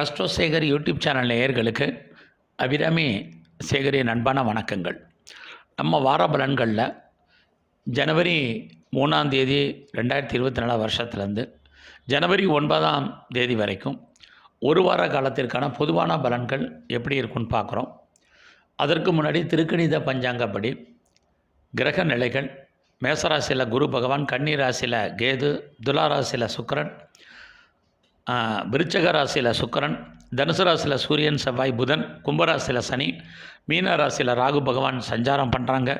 Astro Sekar YouTube channel நேயர்களுக்கு அபிராமி சேகரின் அன்பான வணக்கங்கள். நம்ம வார பலன்களில் ஜனவரி 3ஆம் தேதி 2024 வருஷத்துலேருந்து ஜனவரி 9ஆம் தேதி வரைக்கும் ஒரு வார காலத்திற்கான பொதுவான பலன்கள் எப்படி இருக்குன்னு பார்க்குறோம். அதற்கு முன்னாடி திருக்கணித பஞ்சாங்கப்படி கிரக நிலைகள் மேசராசியில் குரு பகவான், கன்னி ராசியில் கேது, துலா ராசியில் சுக்கிரன், விருச்சக ராசியில் சுக்கிரன், தனுசு ராசியில் சூரியன், செவ்வாய், புதன், கும்பராசியில் சனி, மீன ராசியில் ராகு பகவான் சஞ்சாரம் பண்ணுறாங்க.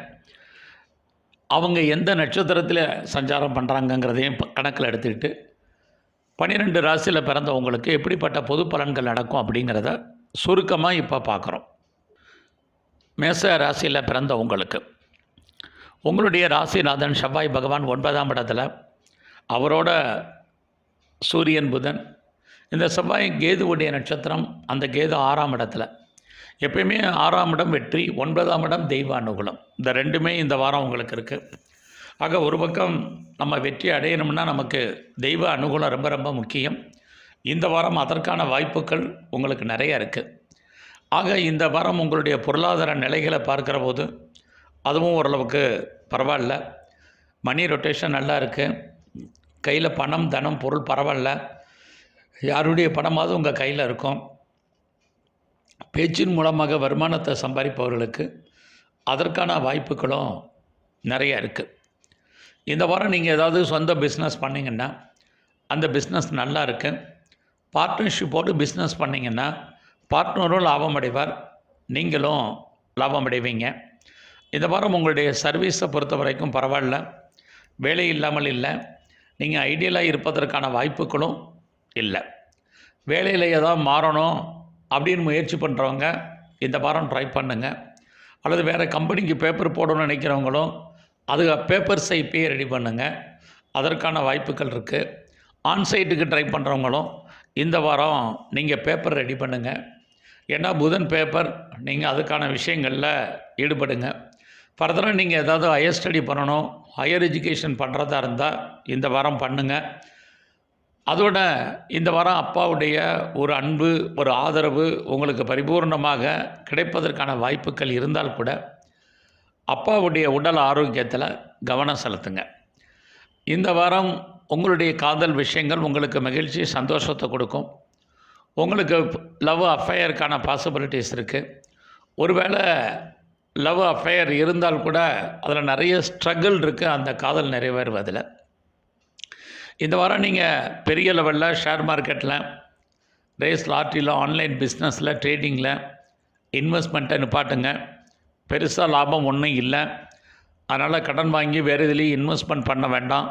அவங்க எந்த நட்சத்திரத்தில் சஞ்சாரம் பண்ணுறாங்கங்கிறதையும் கணக்கில் எடுத்துக்கிட்டு 12 ராசியில் பிறந்தவங்களுக்கு எப்படிப்பட்ட பொது பலன்கள் நடக்கும் அப்படிங்கிறத சுருக்கமாக இப்போ பார்க்குறோம். மேச ராசியில் பிறந்தவங்களுக்கு உங்களுடைய ராசிநாதன் செவ்வாய் பகவான் 9ஆம் இடத்துல, அவரோட சூரியன், புதன், இந்த செவ்வாய் கேதுவுடைய நட்சத்திரம், அந்த கேது 6ஆம் இடத்துல. எப்பயுமே 6ஆம் இடம் வெற்றி, 9ஆம் இடம் தெய்வ அனுகூலம். இந்த ரெண்டுமே இந்த வாரம் உங்களுக்கு இருக்குது. ஆக ஒரு பக்கம் நம்ம வெற்றி அடையணும்னா நமக்கு தெய்வ அனுகூலம் ரொம்ப ரொம்ப முக்கியம். இந்த வாரம் அதற்கான வாய்ப்புகள் உங்களுக்கு நிறைய இருக்குது. ஆக இந்த வாரம் உங்களுடைய பொருளாதார நிலைகளை பார்க்குற போது அதுவும் ஓரளவுக்கு பரவாயில்ல. மணி ரொட்டேஷன் நல்லா இருக்குது. கையில் பணம், தனம், பொருள் பரவாயில்ல. யாருடைய பணமாவது உங்கள் கையில் இருக்கும். பேச்சின் மூலமாக வருமானத்தை சம்பாதிப்பவர்களுக்கு அதற்கான வாய்ப்புகளும் நிறைய இருக்குது. இந்த வாரம் நீங்கள் ஏதாவது சொந்த பிஸ்னஸ் பண்ணிங்கன்னா அந்த பிஸ்னஸ் நல்லா இருக்குது. பார்ட்னர்ஷிப்போடு பிஸ்னஸ் பண்ணிங்கன்னா பார்ட்னரும் லாபம் அடைவார், நீங்களும் லாபம் அடைவீங்க. இந்த வாரம் உங்களுடைய சர்வீஸை பொறுத்த வரைக்கும் பரவாயில்ல. வேலை இல்லாமல் இல்லை. நீங்கள் ஐடியலாக இருப்பதற்கான வாய்ப்புகளும் இல்லை. வேலையில் ஏதாவது மாறணும் அப்படின்னு முயற்சி பண்ணுறவங்க இந்த வாரம் ட்ரை பண்ணுங்கள். அல்லது வேறு கம்பெனிக்கு பேப்பர் போடணும்னு நினைக்கிறவங்களும் அது பேப்பர்ஸை இப்போயே ரெடி பண்ணுங்கள். அதற்கான வாய்ப்புகள் இருக்குது. ஆன்சைட்டுக்கு ட்ரை பண்ணுறவங்களும் இந்த வாரம் நீங்கள் பேப்பர் ரெடி பண்ணுங்கள். ஏன்னா புதன் பேப்பர், நீங்கள் அதுக்கான விஷயங்களில் ஈடுபடுங்க. ஃபர்தராக நீங்கள் ஏதாவது ஹையர் ஸ்டடி பண்ணணும், ஹையர் எஜுகேஷன் பண்ணுறதா இருந்தால் இந்த வாரம் பண்ணுங்கள். அதோட இந்த வாரம் அப்பாவுடைய ஒரு அன்பு, ஒரு ஆதரவு உங்களுக்கு பரிபூர்ணமாக கிடைப்பதற்கான வாய்ப்புகள் இருந்தால் கூட அப்பாவுடைய உடல் ஆரோக்கியத்தில் கவனம் செலுத்துங்க. இந்த வாரம் உங்களுடைய காதல் விஷயங்கள் உங்களுக்கு மகிழ்ச்சி, சந்தோஷத்தை கொடுக்கும். உங்களுக்கு லவ் அஃபையருக்கான பாசிபிலிட்டிஸ் இருக்குது. ஒருவேளை லவ் அஃபையர் இருந்தால் கூட அதில் நிறைய ஸ்ட்ரகிள் இருக்குது அந்த காதல் நிறைவேறுவதில். இந்த வாரம் நீங்கள் பெரிய லெவலில் ஷேர் மார்க்கெட்டில், ரேஸ், லாட்ரியில், ஆன்லைன் பிஸ்னஸில், ட்ரேடிங்கில் இன்வெஸ்ட்மெண்ட்டை நிப்பாட்டுங்க. பெருசாக லாபம் ஒன்றும் இல்லை. அதனால் கடன் வாங்கி வேறு இதுலேயும் இன்வெஸ்ட்மெண்ட் பண்ண வேண்டாம்.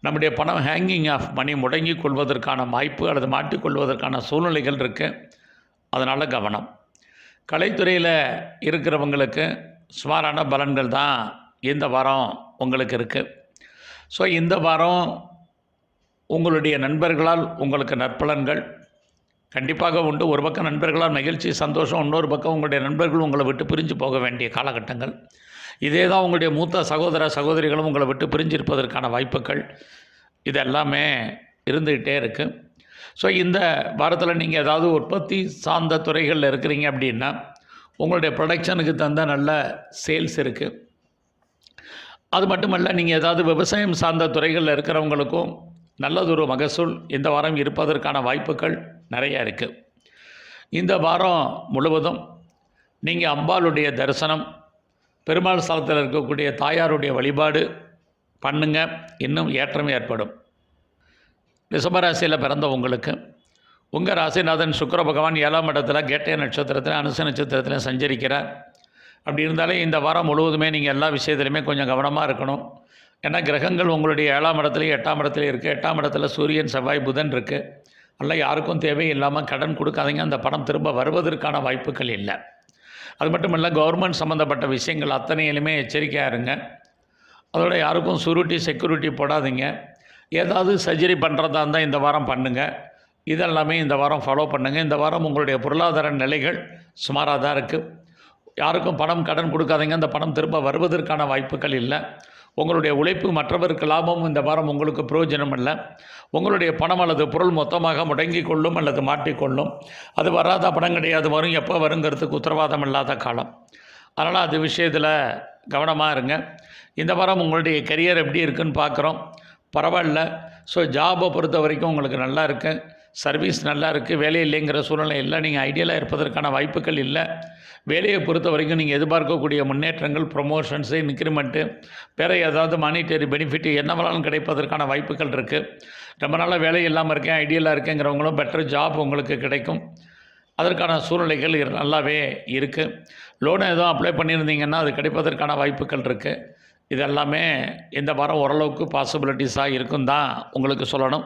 நம்முடைய பணம் ஹேங்கிங் ஆஃப் மணி முடங்கி கொள்வதற்கான வாய்ப்பு அல்லது மாட்டிக்கொள்வதற்கான சூழ்நிலைகள் இருக்குது. அதனால் கவனம். கலைத்துறையில் இருக்கிறவங்களுக்கு சுமாரான பலன்கள் தான் இந்த வாரம் உங்களுக்கு இருக்குது. ஸோ இந்த வாரம் உங்களுடைய நண்பர்களால் உங்களுக்கு நற்பலன்கள் கண்டிப்பாக உண்டு. ஒரு பக்கம் நண்பர்களால் மகிழ்ச்சி, சந்தோஷம். இன்னொரு பக்கம் உங்களுடைய நண்பர்கள் உங்களை விட்டு பிரிஞ்சு போக வேண்டிய காலகட்டங்கள். இதே தான் உங்களுடைய மூத்த சகோதர சகோதரிகளும் உங்களை விட்டு பிரிஞ்சிருப்பதற்கான வாய்ப்புகள் இது எல்லாமே இருந்துக்கிட்டே இருக்குது. ஸோ இந்த வாரத்தில் நீங்கள் ஏதாவது உற்பத்தி சார்ந்த துறைகளில் இருக்கிறீங்க அப்படின்னா உங்களுடைய ப்ரொடக்ஷனுக்கு தகுந்த நல்ல சேல்ஸ் இருக்குது. அது மட்டுமல்ல, நீங்கள் ஏதாவது விவசாயம் சார்ந்த துறைகளில் இருக்கிறவங்களுக்கும் நல்லதொரு மகசூல் இந்த வாரம் இருப்பதற்கான வாய்ப்புகள் நிறையா இருக்குது. இந்த வாரம் முழுவதும் நீங்கள் அம்பாளுடைய தரிசனம், பெருமாள் ஸ்தலத்தில் இருக்கக்கூடிய தாயாருடைய வழிபாடு பண்ணுங்க. இன்னும் ஏற்றம் ஏற்படும். ரிஷபராசியில் பிறந்தவங்களுக்கு உங்கள் ராசிநாதன் சுக்கிர பகவான் 7ஆம் இடத்துல கேட்டை நட்சத்திரத்தில், அனுச நட்சத்திரத்தில் சஞ்சரிக்கிறார். அப்படி இருந்தாலே இந்த வாரம் முழுவதுமே நீங்கள் எல்லா விஷயத்துலையுமே கொஞ்சம் கவனமாக இருக்கணும். ஏன்னா கிரகங்கள் உங்களுடைய 7ஆம் இடத்துலையும் 8ஆம் இடத்துலையும் இருக்குது. 8ஆம் இடத்துல சூரியன், செவ்வாய், புதன் இருக்குது. அதனால் யாருக்கும் தேவையில்லாமல் கடன் கொடுக்காதீங்க. அந்த பணம் திரும்ப வருவதற்கான வாய்ப்புகள் இல்லை. அது மட்டும் இல்லை, கவர்மெண்ட் சம்மந்தப்பட்ட விஷயங்கள் அத்தனையிலுமே எச்சரிக்கையாக இருங்க. அதோட யாருக்கும் செக்யூரிட்டி போடாதீங்க. ஏதாவது சர்ஜரி பண்ணுறதா இருந்தால் இந்த வாரம் பண்ணுங்கள். இதெல்லாமே இந்த வாரம் ஃபாலோ பண்ணுங்கள். இந்த வாரம் உங்களுடைய பொருளாதார நிலைகள் சுமாராக தான் இருக்குது. யாருக்கும் பணம் கடன் கொடுக்காதீங்க, அந்த பணம் திரும்ப வருவதற்கான வாய்ப்புகள் இல்லை. உங்களுடைய உழைப்பு மற்றவருக்கு லாபம் இந்த வாரம் உங்களுக்கு பிரயோஜனம் இல்லை. உங்களுடைய பணம் அல்லது பொருள் மொத்தமாக முடங்கி கொள்ளும் அல்லது மாட்டிக்கொள்ளும். அது வராத பணம் கிடையாது, வரும், எப்போ வருங்கிறதுக்கு உத்தரவாதம் இல்லாத காலம். அதனால் அது விஷயத்தில் கவனமாக இருங்க. இந்த வாரம் உங்களுடைய கெரியர் எப்படி இருக்குன்னு பார்க்குறோம். பரவாயில்ல. ஸோ ஜாபை பொறுத்த வரைக்கும் உங்களுக்கு நல்லா இருக்குது, சர்வீஸ் நல்லா இருக்குது, வேலை இல்லைங்கிற சூழ்நிலை இல்லை, நீங்கள் ஐடியலாக இருப்பதற்கான வாய்ப்புகள் இல்லை. வேலையை பொறுத்த வரைக்கும் நீங்கள் எதிர்பார்க்கக்கூடிய முன்னேற்றங்கள், ப்ரொமோஷன்ஸு, இன்க்ரிமெண்ட்டு, வேறு ஏதாவது மானிட்டரி பெனிஃபிட் என்னவெல்லாம் கிடைப்பதற்கான வாய்ப்புகள் இருக்குது. ரொம்ப நாளாக வேலை இல்லாமல் இருக்கேன், ஐடியலாக இருக்கேங்கிறவங்களும் பெட்டர் ஜாப் உங்களுக்கு கிடைக்கும். அதற்கான சூழ்நிலைகள் நல்லாவே இருக்குது. லோனை எதுவும் அப்ளை பண்ணியிருந்தீங்கன்னா அது கிடைப்பதற்கான வாய்ப்புகள் இருக்குது. இதெல்லாமே இந்த வாரம் ஓரளவுக்கு பாசிபிலிட்டிஸாக இருக்கும் தான் உங்களுக்கு சொல்லணும்.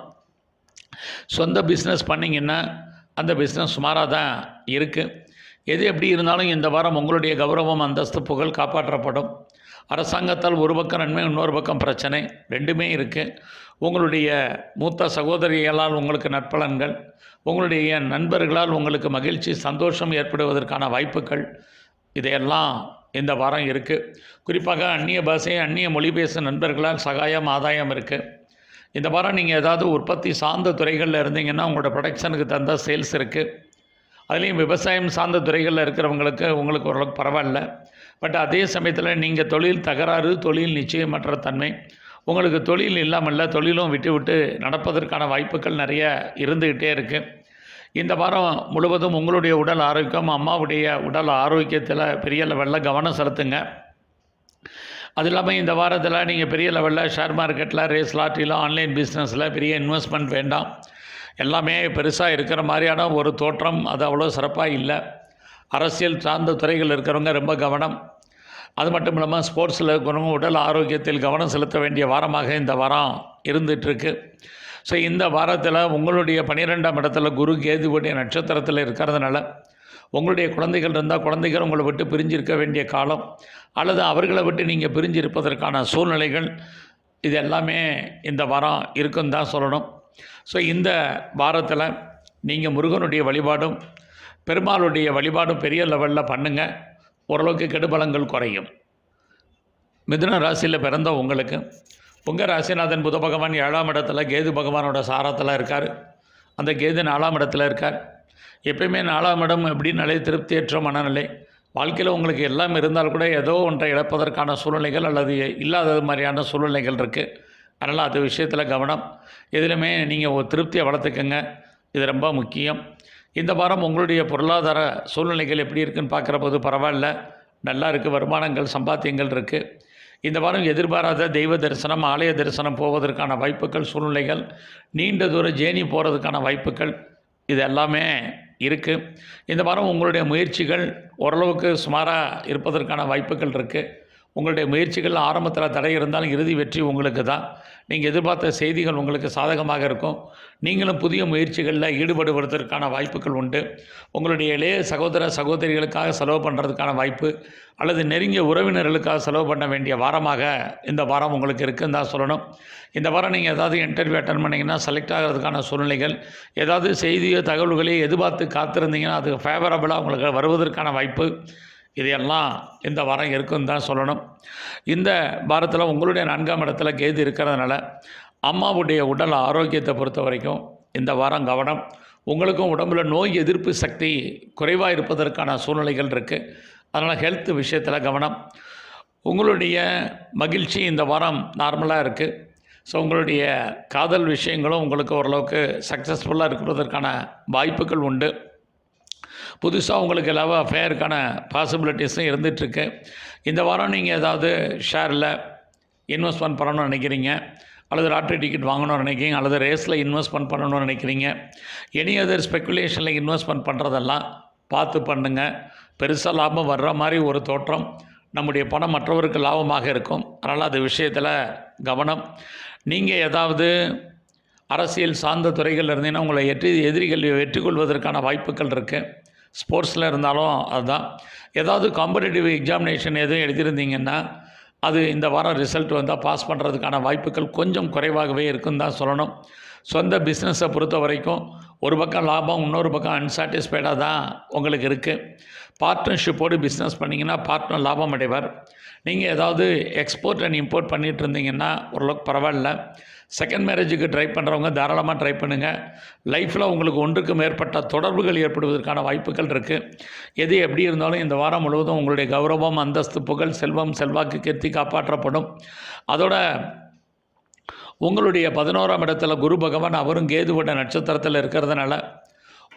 சொந்த பிஸ்னஸ் பண்ணிங்கன்னா அந்த பிஸ்னஸ் சுமாராக தான் இருக்குது. எது எப்படி இருந்தாலும் இந்த வாரம் உங்களுடைய கௌரவம், அந்தஸ்து, புகழ் காப்பாற்றப்படும். அரசாங்கத்தால் ஒரு பக்கம் நன்மை, இன்னொரு பக்கம் பிரச்சனை, ரெண்டுமே இருக்குது. உங்களுடைய மூத்த சகோதரிகளால் உங்களுக்கு நற்பலன்கள், உங்களுடைய நண்பர்களால் உங்களுக்கு மகிழ்ச்சி, சந்தோஷம் ஏற்படுவதற்கான வாய்ப்புகள், இதையெல்லாம் இந்த வாரம் இருக்குது. குறிப்பாக அந்நிய பாஷை, அந்நிய மொழி பேசும் நண்பர்களால் சகாயம், ஆதாயம் இருக்குது. இந்த வாரம் நீங்கள் ஏதாவது உற்பத்தி சார்ந்த துறைகளில் இருந்தீங்கன்னா உங்களோட ப்ரொடக்ஷனுக்கு தகுந்த சேல்ஸ் இருக்குது. அதுலேயும் விவசாயம் சார்ந்த துறைகளில் இருக்கிறவங்களுக்கு உங்களுக்கு ஓரளவுக்கு பரவாயில்ல. பட் அதே சமயத்தில் நீங்கள் தொழில் தகராறு, தொழில் நிச்சயமற்ற தன்மை, உங்களுக்கு தொழில் இல்லாமல் தொழிலும் விட்டு விட்டு நடப்பதற்கான வாய்ப்புகள் நிறைய இருந்துக்கிட்டே இருக்குது. இந்த வாரம் முழுவதும் உங்களுடைய உடல் ஆரோக்கியம், அம்மாவுடைய உடல் ஆரோக்கியத்தில் பெரிய லெவலில் கவனம் செலுத்துங்க. அது இல்லாமல் இந்த வாரத்தில் நீங்கள் பெரிய லெவலில் ஷேர் மார்க்கெட்டில், ரேஸ் லாட்டரியில், ஆன்லைன் பிஸ்னஸில் பெரிய இன்வெஸ்ட்மெண்ட் வேண்டாம். எல்லாமே பெருசாக இருக்கிற மாதிரியான ஒரு தோற்றம் அது அவ்வளோ சிறப்பாக இல்லை. அரசியல் சார்ந்த துறைகள் இருக்கிறவங்க ரொம்ப கவனம். அது மட்டும் இல்லாமல் ஸ்போர்ட்ஸில் இருக்கிறவங்க உடல் ஆரோக்கியத்தில் கவனம் செலுத்த வேண்டிய வாரமாக இந்த வாரம் இருந்துகிட்ருக்கு. ஸோ இந்த வாரத்தில் உங்களுடைய 12ஆம் இடத்துல குரு கேதுவுடைய நட்சத்திரத்தில் இருக்கிறதுனால உங்களுடைய குழந்தைகள் இருந்தால் குழந்தைகள் உங்களை விட்டு பிரிஞ்சிருக்க வேண்டிய காலம், அல்லது அவர்களை விட்டு நீங்கள் பிரிஞ்சிருப்பதற்கான சூழ்நிலைகள், இது எல்லாமே இந்த வாரம் இருக்குன்னு தான் சொல்லணும். ஸோ இந்த வாரத்தில் நீங்கள் முருகனுடைய வழிபாடும் பெருமாளுடைய வழிபாடும் பெரிய லெவலில் பண்ணுங்கள். ஓரளவுக்கு கெடுபலங்கள் குறையும். மிதுன ராசியில் பிறந்த உங்களுக்கு உங்கள் ராசிநாதன் புத பகவான் 7ஆம் இடத்துல கேது பகவானோட சாரத்தில் இருக்கார். அந்த கேது 4ஆம் இடத்துல இருக்கார். எப்பயுமே 4ஆம் இடம் எப்படின்னாலே திருப்தியற்ற மனநிலை. வாழ்க்கையில் உங்களுக்கு எல்லாம் இருந்தால் கூட ஏதோ ஒன்றை இழப்பதற்கான சூழ்நிலைகள் அல்லது இல்லாதது மாதிரியான சூழ்நிலைகள் இருக்குது. அதனால் அது விஷயத்தில் கவனம். எதிலுமே நீங்கள் ஒரு திருப்தியை வளர்த்துக்கங்க, இது ரொம்ப முக்கியம். இந்த வாரம் உங்களுடைய பொருளாதார சூழ்நிலைகள் எப்படி இருக்குன்னு பார்க்குற போது பரவாயில்ல, நல்லா இருக்குது. வருமானங்கள், சம்பாத்தியங்கள் இருக்குது. இந்த வாரம் எதிர்பாராத தெய்வ தரிசனம், ஆலய தரிசனம் போவதற்கான வாய்ப்புகள், சூழ்நிலைகள், நீண்ட தூர ஜேர்னி போகிறதுக்கான வாய்ப்புகள், இது எல்லாமே இருக்குது. இந்த வாரம் உங்களுடைய முயற்சிகள் ஓரளவுக்கு சுமாராக இருப்பதற்கான வாய்ப்புகள் இருக்குது. உங்களுடைய முயற்சிகள் ஆரம்பத்தில் தடை இருந்தாலும் இறுதி வெற்றி உங்களுக்கு தான். நீங்கள் எதிர்பார்த்த செய்திகள் உங்களுக்கு சாதகமாக இருக்கும். நீங்களும் புதிய முயற்சிகளில் ஈடுபடுவதற்கான வாய்ப்புகள் உண்டு. உங்களுடைய இளைய சகோதர சகோதரிகளுக்காக செலவு பண்ணுறதுக்கான வாய்ப்பு, அல்லது நெருங்கிய உறவினர்களுக்காக செலவு பண்ண வேண்டிய வாரமாக இந்த வாரம் உங்களுக்கு இருக்குன்னு தான் சொல்லணும். இந்த வாரம் நீங்கள் ஏதாவது இன்டர்வியூ அட்டன் பண்ணிங்கன்னா செலக்ட் ஆகிறதுக்கான சூழ்நிலைகள், ஏதாவது செய்தியோ தகவல்களையோ எதிர்பார்த்து காத்திருந்தீங்கன்னா அது ஃபேவரபுளாக உங்களுக்கு வருவதற்கான வாய்ப்பு, இதையெல்லாம் இந்த வாரம் இருக்குன்னு தான் சொல்லணும். இந்த வாரத்தில் உங்களுடைய 4ஆம் இடத்துல கேது இருக்கிறதுனால அம்மாவுடைய உடல் ஆரோக்கியத்தை பொறுத்த வரைக்கும் இந்த வாரம் கவனம். உங்களுக்கும் உடம்புல நோய் எதிர்ப்பு சக்தி குறைவாக இருப்பதற்கான சூழ்நிலைகள் இருக்குது. அதனால் ஹெல்த் விஷயத்தில் கவனம். உங்களுடைய மகிழ்ச்சி இந்த வாரம் நார்மலாக இருக்குது. ஸோ உங்களுடைய காதல் விஷயங்களும் உங்களுக்கு ஓரளவுக்கு சக்ஸஸ்ஃபுல்லாக இருக்கிறதற்கான வாய்ப்புகள் உண்டு. புதுசாக உங்களுக்கு லவ் அஃபேருக்கான பாசிபிலிட்டிஸும் இருந்துகிட்ருக்கு. இந்த வாரம் நீங்கள் ஏதாவது ஷேரில் இன்வெஸ்ட்மெண்ட் பண்ணணும்னு நினைக்கிறீங்க, அல்லது லாட்ரி டிக்கெட் வாங்கணும்னு நினைக்கிறீங்க, அல்லது ரேஸில் இன்வெஸ்ட்மெண்ட் பண்ணணும்னு நினைக்கிறீங்க, எனி அதர் ஸ்பெக்குலேஷனில் இன்வெஸ்ட்மெண்ட் பண்ணுறதெல்லாம் பார்த்து பண்ணுங்கள். பெருசாக லாபம் வர்ற மாதிரி ஒரு தோற்றம். நம்முடைய பணம் மற்றவருக்கு லாபமாக இருக்கும். அதனால் அது விஷயத்தில் கவனம். நீங்கள் ஏதாவது அரசியல் சார்ந்த துறைகள் இருந்தீங்கன்னா உங்களை எதிரிகள் வெற்றி கொள்வதற்கான வாய்ப்புகள் இருக்குது. ஸ்போர்ட்ஸில் இருந்தாலும் அதுதான். ஏதாவது காம்படிட்டிவ் எக்ஸாமினேஷன் எதுவும் எழுதியிருந்தீங்கன்னா அது இந்த வாரம் ரிசல்ட் வந்தால் பாஸ் பண்ணுறதுக்கான வாய்ப்புகள் கொஞ்சம் குறைவாகவே இருக்குன்னு தான் சொல்லணும். சொந்த பிஸ்னஸை பொறுத்த வரைக்கும் ஒரு பக்கம் லாபம், இன்னொரு பக்கம் அன்சாட்டிஸ்ஃபைடாக தான் உங்களுக்கு இருக்குது. பார்ட்னர்ஷிப்போடு பிஸ்னஸ் பண்ணிங்கன்னா பார்ட்னர் லாபம் அடைவார். நீங்கள் ஏதாவது எக்ஸ்போர்ட் அண்ட் இம்போர்ட் பண்ணிகிட்டு இருந்தீங்கன்னா ஓரளவுக்கு பரவாயில்ல. செகண்ட் மேரேஜுக்கு ட்ரை பண்ணுறவங்க தாராளமாக ட்ரை பண்ணுங்கள். லைஃப்பில் உங்களுக்கு ஒன்றுக்கு மேற்பட்ட தொடர்புகள் ஏற்படுவதற்கான வாய்ப்புகள் இருக்குது. எது எப்படி இருந்தாலும் இந்த வாரம் முழுவதும் உங்களுடைய கௌரவம், அந்தஸ்து, புகழ், செல்வம், செல்வாக்கு, கீர்த்தி காப்பாற்றப்படும். அதோட உங்களுடைய 11ஆம் இடத்துல குரு பகவான் அவரும் கேதுவோட நட்சத்திரத்தில் இருக்கிறதுனால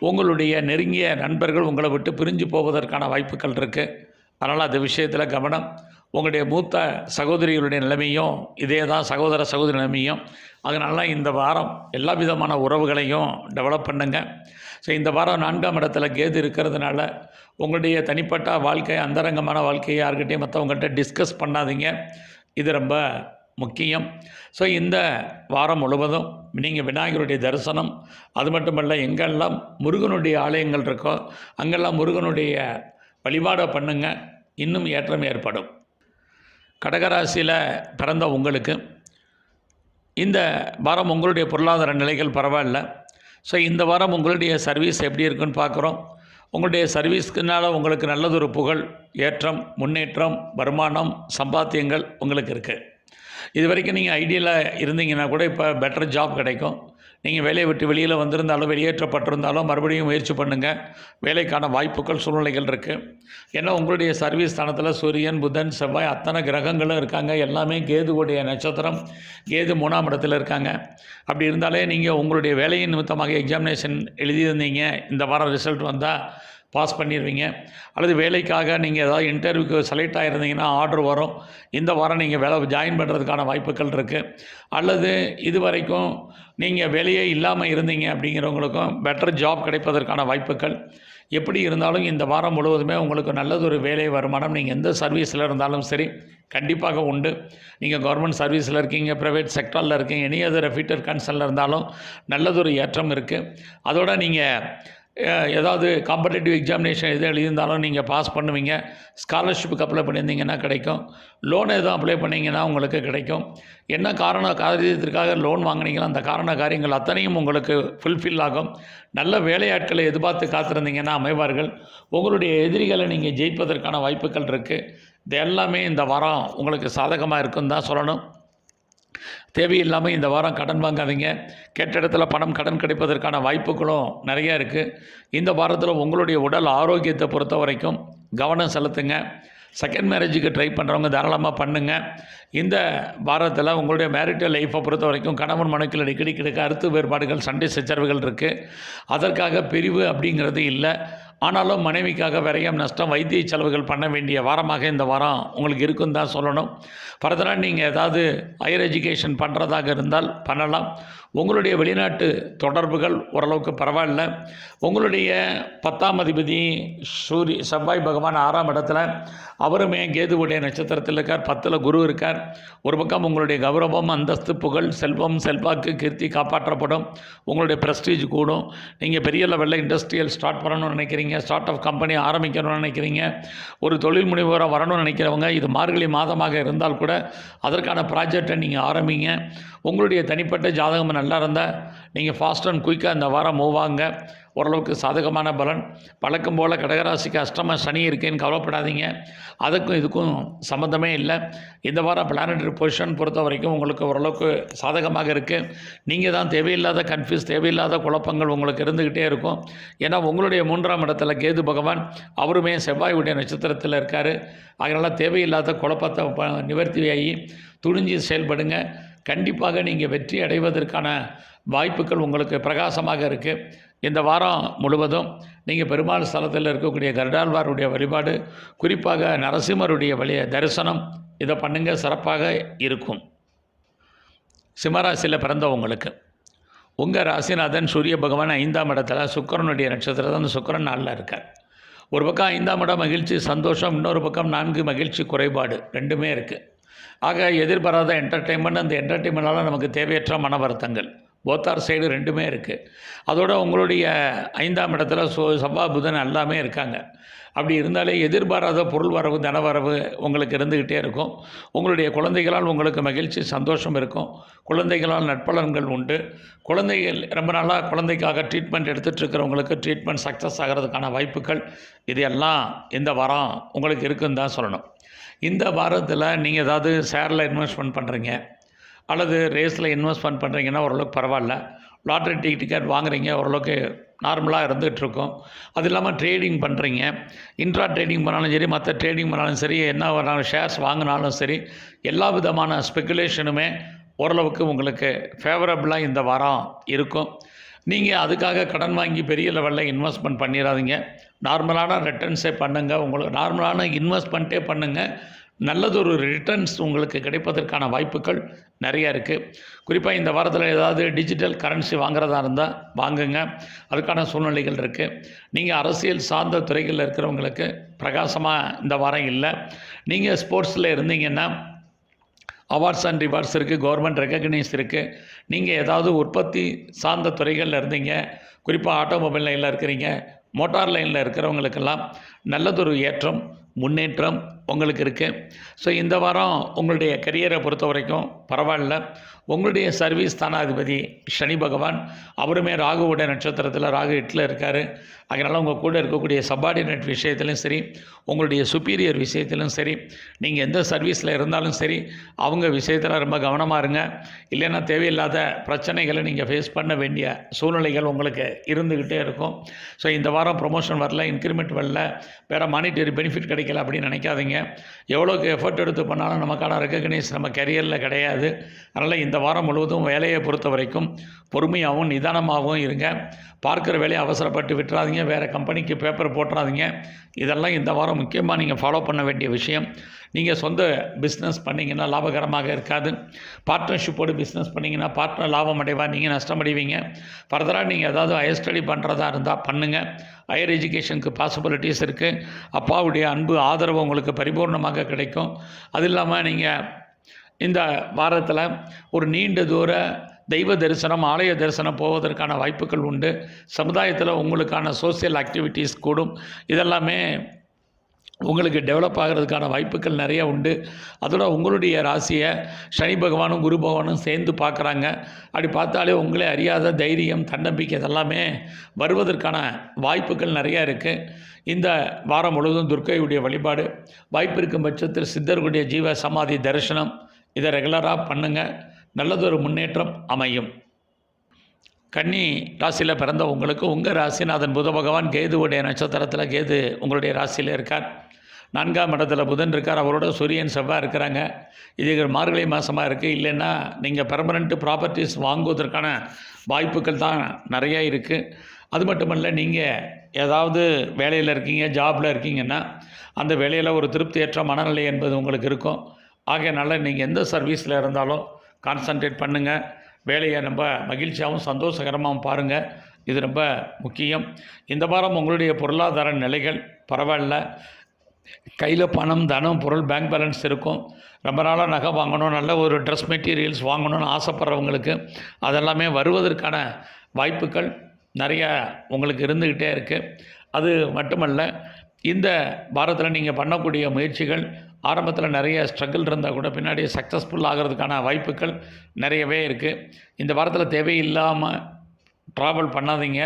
உங்களுடைய நெருங்கிய நண்பர்கள் உங்களை விட்டு பிரிஞ்சு போவதற்கான வாய்ப்புகள் இருக்குது. அதனால் அந்த விஷயத்தில் கவனம். உங்களுடைய மூத்த சகோதரிகளுடைய நிலைமையும் இதே தான், சகோதர சகோதரி நிலைமையும். அதனால இந்த வாரம் எல்லா விதமான உறவுகளையும் டெவலப் பண்ணுங்கள். ஸோ இந்த வாரம் 4ஆம் இடத்துல கேது இருக்கிறதுனால உங்களுடைய தனிப்பட்ட வாழ்க்கை, அந்தரங்கமான வாழ்க்கையை யார்கிட்டையும் மற்றவங்கள்ட்ட டிஸ்கஸ் பண்ணாதீங்க. இது ரொம்ப முக்கியம். ஸோ இந்த வாரம் முழுவதும் நீங்கள் விநாயகருடைய தரிசனம், அது மட்டுமல்ல எங்கெல்லாம் முருகனுடைய ஆலயங்கள் இருக்கோ அங்கெல்லாம் முருகனுடைய வழிபாடை பண்ணுங்க. இன்னும் ஏற்றம் ஏற்படும். கடகராசியில் பிறந்த உங்களுக்கு இந்த வாரம் உங்களுடைய பொருளாதார நிலைகள் பரவாயில்ல. ஸோ இந்த வாரம் உங்களுடைய சர்வீஸ் எப்படி இருக்குன்னு பார்க்குறோம். உங்களுடைய சர்வீஸ்க்குனால உங்களுக்கு நல்லதொரு புகழ், ஏற்றம், முன்னேற்றம், வருமானம், சம்பாத்தியங்கள் உங்களுக்கு இருக்குது. இது வரைக்கும் நீங்கள் ஐடியில் இருந்தீங்கன்னா கூட இப்போ பெட்டர் ஜாப் கிடைக்கும். நீங்கள் வேலையை விட்டு வெளியில் வந்திருந்தாலும் வெளியேற்றப்பட்டிருந்தாலும் மறுபடியும் முயற்சி பண்ணுங்கள். வேலைக்கான வாய்ப்புகள், சூழ்நிலைகள் இருக்குது. ஏன்னா உங்களுடைய சர்வீஸ் ஸ்தானத்தில் சூரியன், புதன், செவ்வாய் அத்தனை கிரகங்களும் இருக்காங்க. எல்லாமே கேதுவுடைய நட்சத்திரம். கேது 3ஆம் இடத்துல இருக்காங்க. அப்படி இருந்தாலே நீங்கள் உங்களுடைய வேலையின் நிமித்தமாக எக்ஸாமினேஷன் எழுதியிருந்தீங்க, இந்த வாரம் ரிசல்ட் வந்தால் பாஸ் பண்ணிடுவீங்க. அல்லது வேலைக்காக நீங்கள் ஏதாவது இன்டர்வியூக்கு செலக்ட் ஆகிருந்தீங்கன்னா ஆர்டர் வரும். இந்த வாரம் நீங்கள் வேலை ஜாயின் பண்ணுறதுக்கான வாய்ப்புகள் இருக்குது. அல்லது இது வரைக்கும் நீங்கள் வேலையே இல்லாமல் இருந்தீங்க அப்படிங்கிறவங்களுக்கும் பெட்டர் ஜாப் கிடைப்பதற்கான வாய்ப்புகள். எப்படி இருந்தாலும் இந்த வாரம் முழுவதுமே உங்களுக்கு நல்லதொரு வேலை, வருமானம், நீங்கள் எந்த சர்வீஸில் இருந்தாலும் சரி கண்டிப்பாக உண்டு. நீங்கள் கவர்மெண்ட் சர்வீஸில் இருக்கீங்க, ப்ரைவேட் செக்டரில் இருக்கீங்க, எனி அதர் ரெஃப்யூட்டர் கன்சர்னில் இருந்தாலும் நல்லதொரு ஏற்றம் இருக்குது. அதோட நீங்கள் ஏதாவது காம்படேட்டிவ் எக்ஸாமினேஷன் எது எழுதியிருந்தாலும் நீங்கள் பாஸ் பண்ணுவீங்க. ஸ்காலர்ஷிப்புக்கு அப்ளை பண்ணியிருந்தீங்கன்னா கிடைக்கும். லோன் எதுவும் அப்ளை பண்ணிங்கன்னா உங்களுக்கு கிடைக்கும். என்ன காரியத்திற்காக லோன் வாங்கினீங்களோ அந்த காரண காரியங்கள் அத்தனையும் உங்களுக்கு ஃபுல்ஃபில் ஆகும். நல்ல வேலையாட்களை எதிர்பார்த்து காத்திருந்தீங்கன்னா அமைவார்கள். உங்களுடைய எதிரிகளை நீங்கள் ஜெயிப்பதற்கான வாய்ப்புகள் இருக்குது. இது எல்லாமே இந்த வாரம் உங்களுக்கு சாதகமாக இருக்குன்னு தான் சொல்லணும். தேவையில்லாமல் இந்த வாரம் கடன் வாங்காதீங்க. கேட்ட இடத்துல பணம், கடன் கிடைப்பதற்கான வாய்ப்புகளும் நிறையா இருக்குது. இந்த வாரத்தில் உங்களுடைய உடல் ஆரோக்கியத்தை பொறுத்த வரைக்கும் கவனம் செலுத்துங்க. செகண்ட் மேரேஜுக்கு ட்ரை பண்ணுறவங்க தாராளமாக பண்ணுங்கள். இந்த வாரத்தில் உங்களுடைய மேரிட்டல் லைஃப்பை பொறுத்த வரைக்கும் கணவன் மனைவிக்குள்ள அடிக்கடி கருத்து வேறுபாடுகள், சண்டை சச்சரவுகள் இருக்குது. அதற்காக பிரிவு அப்படிங்கிறது இல்லை. ஆனாலும் மனைவிக்காக விரயம், நஷ்டம், வைத்திய செலவுகள் பண்ண வேண்டிய வாரமாக இந்த வாரம் உங்களுக்கு இருக்குன்னு தான் சொல்லணும். ஃபர்தராக நீங்கள் ஏதாவது ஹையர் எஜுகேஷன் பண்ணுறதாக இருந்தால் பண்ணலாம். உங்களுடைய வெளிநாட்டு தொடர்புகள் ஓரளவுக்கு பரவாயில்ல. உங்களுடைய 10ஆம் அதிபதி செவ்வாய் பகவான் 6ஆம் இடத்துல, அவருமே கேதுவுடைய நட்சத்திரத்தில் இருக்கார். 10ல் குரு இருக்கார். ஒரு பக்கம் உங்களுடைய கௌரவம், அந்தஸ்து, புகழ், செல்வம், செல்வாக்கு, கீர்த்தி காப்பாற்றப்படும். உங்களுடைய ப்ரெஸ்டீஜ் கூடும். நீங்கள் பெரிய லெவலில் இண்டஸ்ட்ரியல் ஸ்டார்ட் பண்ணணும்னு நினைக்கிறீங்க, ஸ்டார்ட் அப் கம்பெனி ஆரம்பிக்கணும்னு நினைக்கிறீங்க, ஒரு தொழில் முனைவோராக வரணும்னு நினைக்கிறவங்க, இது மார்கழி மாதமாக இருந்தால் கூட அதற்கான ப்ராஜெக்டை நீங்கள் ஆரம்பிங்க. உங்களுடைய தனிப்பட்ட ஜாதகம் நல்லா இருந்தால் நீங்கள் ஃபாஸ்ட் அண்ட் குயிக்காக இந்த வாரம் மூவ் ஆகுங்க. ஓரளவுக்கு சாதகமான பலன். வழக்கம் போல் கடகராசிக்கு அஷ்டம சனி இருக்கேன்னு கவலைப்படாதீங்க. அதுக்கும் இதுக்கும் சம்மந்தமே இல்லை. இந்த வாரம் பிளானட்டரி பொசிஷன் பொறுத்த வரைக்கும் உங்களுக்கு ஓரளவுக்கு சாதகமாக இருக்குது. நீங்கள் தான் தேவையில்லாத கன்ஃபியூஸ், தேவையில்லாத குழப்பங்கள் உங்களுக்கு இருந்துக்கிட்டே இருக்கும். ஏன்னா உங்களுடைய 3ஆம் இடத்துல கேது பகவான் அவருமே செவ்வாயுடைய நட்சத்திரத்தில் இருக்கார். அதனால் தேவையில்லாத குழப்பத்தை நிவர்த்தியாகி துணிஞ்சு செயல்படுங்க. கண்டிப்பாக நீங்கள் வெற்றி அடைவதற்கான வாய்ப்புகள் உங்களுக்கு பிரகாசமாக இருக்குது. இந்த வாரம் முழுவதும் நீங்கள் பெருமாள் ஸ்தலத்தில் இருக்கக்கூடிய கருடாழ்வாருடைய வழிபாடு, குறிப்பாக நரசிம்மருடைய தரிசனம், இதை பண்ணுங்க, சிறப்பாக இருக்கும். சிம்மராசியில் பிறந்தவங்களுக்கு உங்கள் ராசிநாதன் சூரிய பகவான் 5ஆம் இடத்துல சுக்கிரனுடைய நட்சத்திரத்தில் அந்த சுக்கிரன் நாளில் இருக்கார். ஒரு பக்கம் 5ஆம் இடம் மகிழ்ச்சி, சந்தோஷம், இன்னொரு பக்கம் 4 மகிழ்ச்சி, குறைபாடு, ரெண்டுமே இருக்குது. ஆக எதிர்பாராத என்டர்டெயின்மெண்ட், அந்த என்டர்டெயின்மெண்டால் நமக்கு தேவையற்ற மன வருத்தங்கள், போத்தார் சைடு ரெண்டுமே இருக்குது. அதோட உங்களுடைய 5ஆம் இடத்துல செவ்வாய் புதன் எல்லாமே இருக்காங்க. அப்படி இருந்தாலே எதிர்பாராத பொருள் வரவு தனவரவு உங்களுக்கு இருந்துக்கிட்டே இருக்கும். உங்களுடைய குழந்தைகளால் உங்களுக்கு மகிழ்ச்சி சந்தோஷம் இருக்கும். குழந்தைகளால் நற்பலன்கள் உண்டு. குழந்தைகள் ரொம்ப நாளாக குழந்தைக்காக ட்ரீட்மெண்ட் எடுத்துகிட்டு இருக்கிறவங்களுக்கு ட்ரீட்மெண்ட் சக்ஸஸ் ஆகிறதுக்கான வாய்ப்புகள் இது எல்லாம் இந்த வாரம் உங்களுக்கு இருக்குன்னு தான் சொல்லணும். இந்த வாரத்தில் நீங்கள் ஏதாவது ஷேரில் இன்வெஸ்ட்மெண்ட் பண்ணுறீங்க அல்லது ரேஸில் இன்வெஸ்ட்மெண்ட் பண்ணுறீங்கன்னா ஓரளவுக்கு பரவாயில்ல. லாட்ரி டிக்கெட் வாங்குறீங்க, ஓரளவுக்கு நார்மலாக இருந்துகிட்ருக்கோம். அது இல்லாமல் ட்ரேடிங் பண்ணுறீங்க, இன்ட்ரா ட்ரேடிங் பண்ணாலும் சரி, மற்ற ட்ரேடிங் பண்ணாலும் சரி, என்ன பண்ணாலும் ஷேர்ஸ் வாங்கினாலும் சரி, எல்லா விதமான ஸ்பெக்குலேஷனுமே ஓரளவுக்கு உங்களுக்கு ஃபேவரபுளாக இந்த வாரம் இருக்கும். நீங்கள் அதுக்காக கடன் வாங்கி பெரிய லெவலில் இன்வெஸ்ட்மெண்ட் பண்ணிடாதீங்க. நார்மலான ரிட்டர்ன்ஸே பண்ணுங்கள். உங்களுக்கு நார்மலான இன்வெஸ்ட்மெண்ட்டே பண்ணுங்கள். நல்லதொரு ரிட்டர்ன்ஸ் உங்களுக்கு கிடைப்பதற்கான வாய்ப்புகள் நிறையா இருக்குது. குறிப்பாக இந்த வாரத்தில் ஏதாவது டிஜிட்டல் கரன்சி வாங்குறதா இருந்தால் வாங்குங்க, அதுக்கான சூழ்நிலைகள் இருக்குது. நீங்கள் அரசியல் சார்ந்த துறைகளில் இருக்கிறவங்களுக்கு பிரகாசமாக இந்த வாரம் இல்லை. நீங்கள் ஸ்போர்ட்ஸில் இருந்தீங்கன்னா அவார்ட்ஸ் அண்ட் ரிவார்ட்ஸ் இருக்குது, கவர்மெண்ட் ரெக்கக்னைஸ் இருக்குது. நீங்கள் ஏதாவது உற்பத்தி சார்ந்த துறைகளில் இருந்தீங்க, குறிப்பாக ஆட்டோமொபைல் லைனில் இருக்கிறீங்க, மோட்டார் லைனில் இருக்கிறவங்களுக்கெல்லாம் நல்லதொரு ஏற்றம் முன்னேற்றம் உங்களுக்கு இருக்குது. ஸோ இந்த வாரம் உங்களுடைய கரியரை பொறுத்த வரைக்கும் பரவாயில்ல. உங்களுடைய சர்வீஸ் ஸ்தானாதிபதி சனி பகவான், அவருமே ராகுவோட நட்சத்திரத்தில், ராகு 8ல் இருக்கார். அதனால் உங்கள் கூட இருக்கக்கூடிய சப்பார்டினேட் விஷயத்திலும் சரி, உங்களுடைய சுப்பீரியர் விஷயத்திலும் சரி, நீங்கள் எந்த சர்வீஸில் இருந்தாலும் சரி, அவங்க விஷயத்தில் ரொம்ப கவனமாக இருங்க. இல்லைன்னா தேவையில்லாத பிரச்சனைகளை நீங்கள் ஃபேஸ் பண்ண வேண்டிய சூழ்நிலைகள் உங்களுக்கு இருந்துக்கிட்டே இருக்கும். ஸோ இந்த வாரம் ப்ரொமோஷன் வரல, இன்க்ரிமெண்ட் வரல, வேறு மானிட்டரி பெனிஃபிட் கிடைக்கல அப்படின்னு நினைக்காதீங்க. எவ்வளோக்கு எஃபர்ட் எடுத்து பண்ணாலும் நமக்கான ரெக்கக்னைஸ் நம்ம கரியரில் கிடையாது. அதனால் இந்த வாரம் முழுவதும் வேலையை பொறுத்த வரைக்கும் பொறுமையாகவும் நிதானமாகவும் இருங்க. பார்க்குற வேலையை அவசரப்பட்டு விட்டுறாதீங்க, வேறு கம்பெனிக்கு பேப்பர் போட்டுறாதீங்க. இதெல்லாம் இந்த வாரம் முக்கியமாக நீங்கள் ஃபாலோ பண்ண வேண்டிய விஷயம். நீங்கள் சொந்த பிஸ்னஸ் பண்ணிங்கன்னா லாபகரமாக இருக்காது. பார்ட்னர்ஷிப்போடு பிஸ்னஸ் பண்ணிங்கன்னா பார்ட்னர் லாபம் அடைவார், நீங்கள் நஷ்டமடைவீங்க. ஃபர்தராக நீங்கள் ஏதாவது ஹையர் ஸ்டடி பண்ணுறதா இருந்தால் பண்ணுங்கள். ஹையர் எஜுகேஷனுக்கு பாசிபிலிட்டிஸ் இருக்குது. அப்பாவுடைய அன்பு ஆதரவு உங்களுக்கு பரிபூர்ணமாக கிடைக்கும். அது இல்லாமல் நீங்கள் இந்த வாரத்தில் ஒரு நீண்ட தூர தெய்வ தரிசனம், ஆலய தரிசனம் போவதற்கான வாய்ப்புகள் உண்டு. சமுதாயத்தில் உங்களுக்கான சோசியல் ஆக்டிவிட்டீஸ் கூடும். இதெல்லாமே உங்களுக்கு டெவலப் ஆகிறதுக்கான வாய்ப்புகள் நிறையா உண்டு. அதோட உங்களுடைய ராசியை சனி பகவானும் குரு பகவானும் சேர்ந்து பார்க்குறாங்க. அப்படி பார்த்தாலே உங்களே அறியாத தைரியம், தன்னம்பிக்கை இதெல்லாமே வருவதற்கான வாய்ப்புகள் நிறையா இருக்குது. இந்த வாரம் முழுவதும் துர்க்கையுடைய வழிபாடு, வாய்ப்பு இருக்கும் பட்சத்தில் சித்தர்களுடைய ஜீவ சமாதி தரிசனம் இதை ரெகுலராக பண்ணுங்கள். நல்லதொரு முன்னேற்றம் அமையும். கன்னி ராசியில் பிறந்த உங்களுக்கு உங்கள் ராசிநாதன் புத பகவான் கேதுவுடைய நட்சத்திரத்தில், கேது உங்களுடைய ராசியில் இருக்கார். 4ஆம் இடத்துல புதன் இருக்கார். அவரோட சூரியன் செவ்வாய் இருக்கிறாங்க. இது மார்கழி மாதமாக இருக்குது. இல்லைன்னா நீங்கள் பெர்மனெண்ட் ப்ராப்பர்ட்டிஸ் வாங்குவதற்கான வாய்ப்புகள் தான் நிறையா இருக்குது. அது மட்டுமல்ல, நீங்கள் ஏதாவது வேலையில் இருக்கீங்க, ஜாபில் இருக்கீங்கன்னா அந்த வேலையில் ஒரு திருப்தியற்ற மனநிலை என்பது உங்களுக்கு இருக்கும். ஆகையனால நீங்கள் எந்த சர்வீஸில் இருந்தாலும் கான்சன்ட்ரேட் பண்ணுங்கள். வேலையை ரொம்ப மகிழ்ச்சியாகவும் சந்தோஷகரமாகவும் பாருங்கள். இது ரொம்ப முக்கியம். இந்த வாரம் உங்களுடைய பொருளாதார நிலைகள் பரவாயில்ல. கையில் பணம், தனம், பொருள், பேங்க் பேலன்ஸ் இருக்கும். ரொம்ப நாளாக நகை வாங்கணும், நல்ல ஒரு ட்ரெஸ் மெட்டீரியல்ஸ் வாங்கணும்னு ஆசைப்படுறவங்களுக்கு அதெல்லாமே வருவதற்கான வாய்ப்புகள் நிறையா உங்களுக்கு இருந்துக்கிட்டே இருக்குது. அது மட்டுமல்ல, இந்த வாரத்தில் நீங்கள் பண்ணக்கூடிய முயற்சிகள் ஆரம்பத்தில் நிறைய ஸ்ட்ரகிள் இருந்தால் கூட பின்னாடி சக்ஸஸ்ஃபுல் ஆகிறதுக்கான வாய்ப்புகள் நிறையவே இருக்குது. இந்த வாரத்தில் தேவையில்லாமல் ட்ராவல் பண்ணாதீங்க.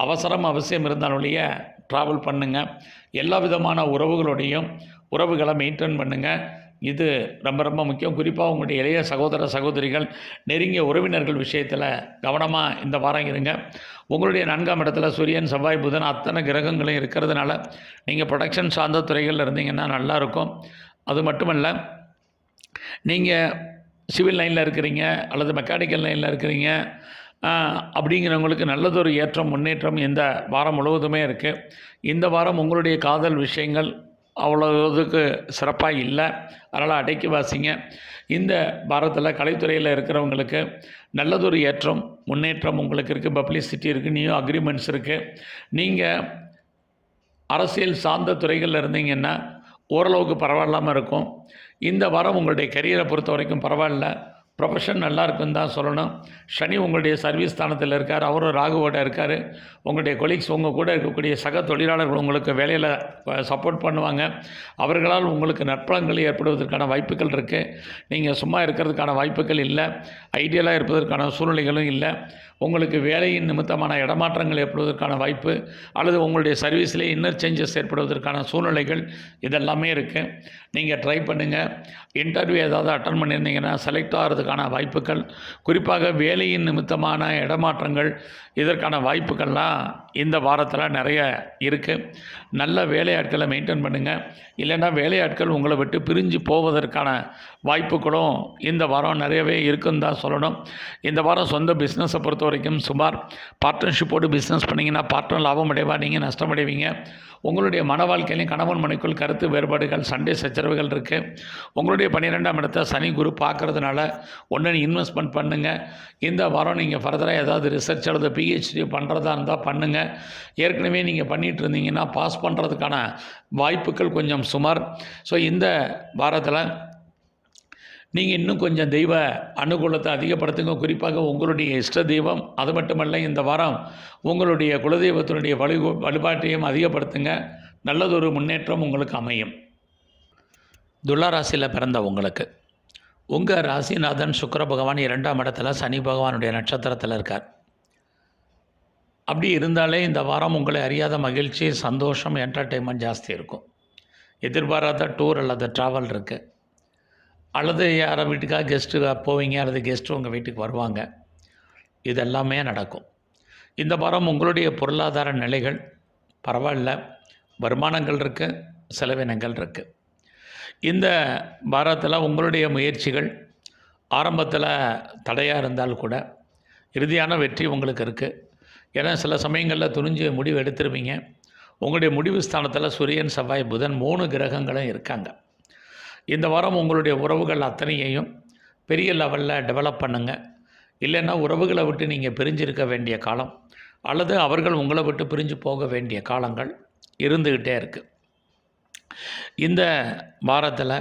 அவசியம் இருந்தாலுடைய ட்ராவல் பண்ணுங்கள். எல்லா விதமான உறவுகளை மெயின்டைன் பண்ணுங்கள். இது ரொம்ப ரொம்ப முக்கியம். குறிப்பாக உங்களுடைய இளைய சகோதர சகோதரிகள், நெருங்கிய உறவினர்கள் விஷயத்தில் கவனமாக இந்த வாரம் இருங்க. உங்களுடைய 4ஆம் இடத்துல சூரியன், செவ்வாய், புதன் அத்தனை கிரகங்களும் இருக்கிறதுனால நீங்கள் ப்ரொடக்ஷன் சார்ந்த துறைகளில் இருந்தீங்கன்னா நல்லாயிருக்கும். அது மட்டுமல்ல, நீங்கள் சிவில் லைனில் இருக்கிறீங்க அல்லது மெக்கானிக்கல் லைனில் இருக்கிறீங்க அப்படிங்கிறவங்களுக்கு நல்லதொரு ஏற்றம் முன்னேற்றம் இந்த வாரம் முழுவதுமே இருக்குது. இந்த வாரம் உங்களுடைய காதல் விஷயங்கள் அவ்வளோதுக்கு சிறப்பாக இல்லை. அதனால் அடக்கி வாசிங்க. இந்த வாரத்தில் கலைத்துறையில் இருக்கிறவங்களுக்கு நல்லதொரு ஏற்றம் முன்னேற்றம் உங்களுக்கு இருக்குது. பப்ளிசிட்டி இருக்குது, நியூ அக்ரிமெண்ட்ஸ் இருக்குது. நீங்கள் அரசியல் சார்ந்த துறைகளில் இருந்தீங்கன்னா ஓரளவுக்கு பரவாயில்லாமல் இருக்கும். இந்த வாரம் உங்களுடைய கரியரை பொறுத்த வரைக்கும் பரவாயில்ல. ப்ரொஃபஷன் நல்லா இருக்குன்னு தான் சொல்லணும். சனி உங்களுடைய சர்வீஸ் ஸ்தானத்தில் இருக்கார், அவரும் ராகுவோட இருக்கார். உங்களுடைய கொலீக்ஸ், உங்கள் கூட இருக்கக்கூடிய சக தொழிலாளர்கள் உங்களுக்கு வேலையில் சப்போர்ட் பண்ணுவாங்க. அவர்களால் உங்களுக்கு நற்பலன்கள் ஏற்படுவதற்கான வாய்ப்புகள் இருக்குது. நீங்கள் சும்மா இருக்கிறதுக்கான வாய்ப்புகள் இல்லை, ஐடியலாக இருப்பதற்கான சூழ்நிலைகளும் இல்லை. உங்களுக்கு வேலையின் நிமித்தமான இடமாற்றங்கள் ஏற்படுவதற்கான வாய்ப்பு, அல்லது உங்களுடைய சர்வீஸிலே இன்னர் சேஞ்சஸ் ஏற்படுவதற்கான சூழ்நிலைகள் இதெல்லாமே இருக்குது. நீங்கள் ட்ரை பண்ணுங்கள். இன்டர்வியூ ஏதாவது அட்டன் பண்ணியிருந்தீங்கன்னா செலக்ட் ஆகிறதுக்கான வாய்ப்புகள், குறிப்பாக வேலையின் நிமித்தமான இடமாற்றங்கள், இதற்கான வாய்ப்புகள்லாம் இந்த வாரத்தில் நிறைய இருக்குது. நல்ல வேலையாட்களை மெயின்டைன் பண்ணுங்கள். இல்லைன்னா வேலையாட்கள் உங்களை விட்டு பிரிஞ்சு போவதற்கான வாய்ப்புகளும் இந்த வாரம் நிறையவே இருக்குன்னு தான் சொல்லணும். இந்த வாரம் சொந்த பிஸ்னஸை பொறுத்த வரைக்கும் சுமார் பார்ட்னர்ஷிப்போடு பிஸ்னஸ் பண்ணிங்கன்னா பார்ட்னர் லாபம் அடைவா, நீங்கள் நஷ்டமடைவீங்க. உங்களுடைய மன வாழ்க்கையிலையும் கணவன் மனைக்குள் கருத்து வேறுபாடுகள், சண்டை சச்சரவுகள் இருக்குது. உங்களுடைய 12ஆம் இடத்தை சனி குரு பார்க்குறதுனால ஒன்று இன்வெஸ்ட்மெண்ட் பண்ணுங்கள். இந்த வாரம் நீங்கள் ஃபர்தராக ஏதாவது ரிசர்ச் அல்லது பிஹெச்டி பண்ணுறதா இருந்தால் பண்ணுங்கள். ஏற்கனவே நீங்கள் பண்ணிகிட்டு இருந்தீங்கன்னா பாஸ் பண்ணுறதுக்கான வாய்ப்புகள் கொஞ்சம் சுமார். ஸோ இந்த வாரத்தில் நீங்கள் இன்னும் கொஞ்சம் தெய்வ அனுகூலத்தை அதிகப்படுத்துங்க. குறிப்பாக உங்களுடைய இஷ்ட தெய்வம், அது மட்டுமல்ல இந்த வாரம் உங்களுடைய குலதெய்வத்தினுடைய வழிபாட்டையும் அதிகப்படுத்துங்க. நல்லதொரு முன்னேற்றம் உங்களுக்கு அமையும். துலா ராசியில் பிறந்த உங்களுக்கு உங்கள் ராசிநாதன் சுக்கிர பகவான் 2ஆம் இடத்துல சனி பகவானுடைய நட்சத்திரத்தில் இருக்கார். அப்படி இருந்தாலே இந்த வாரம் உங்களை அறியாத மகிழ்ச்சி, சந்தோஷம், என்டர்டெயின்மெண்ட் ஜாஸ்தி இருக்கும். எதிர்பாராத டூர் அல்லது ட்ராவல் இருக்குது, அல்லது யாரை வீட்டுக்காக கெஸ்ட்டு போவீங்க, அல்லது கெஸ்ட்டு உங்கள் வீட்டுக்கு வருவாங்க. இதெல்லாமே நடக்கும். இந்த வாரம் உங்களுடைய பொருளாதார நிலைகள் பரவாயில்ல, வருமானங்கள் இருக்குது, செலவினங்கள் இருக்குது. இந்த வாரத்தில் உங்களுடைய முயற்சிகள் ஆரம்பத்தில் தடையாக இருந்தால் கூட இறுதியான வெற்றி உங்களுக்கு இருக்குது. ஏன்னா சில சமயங்களில் துணிஞ்சு முடிவு எடுத்துருவீங்க. உங்களுடைய முடிவு ஸ்தானத்தில் சூரியன், செவ்வாய், புதன் 3 கிரகங்களும் இருக்காங்க. இந்த வாரம் உங்களுடைய உறவுகள் அத்தனையையும் பெரிய லெவலில் டெவலப் பண்ணுங்கள். இல்லைன்னா உறவுகளை விட்டு நீங்கள் பிரிஞ்சிருக்க வேண்டிய காலம், அல்லது அவர்கள் உங்களை விட்டு பிரிஞ்சு போக வேண்டிய காலங்கள் இருந்துக்கிட்டே இருக்குது. இந்த வாரத்தில்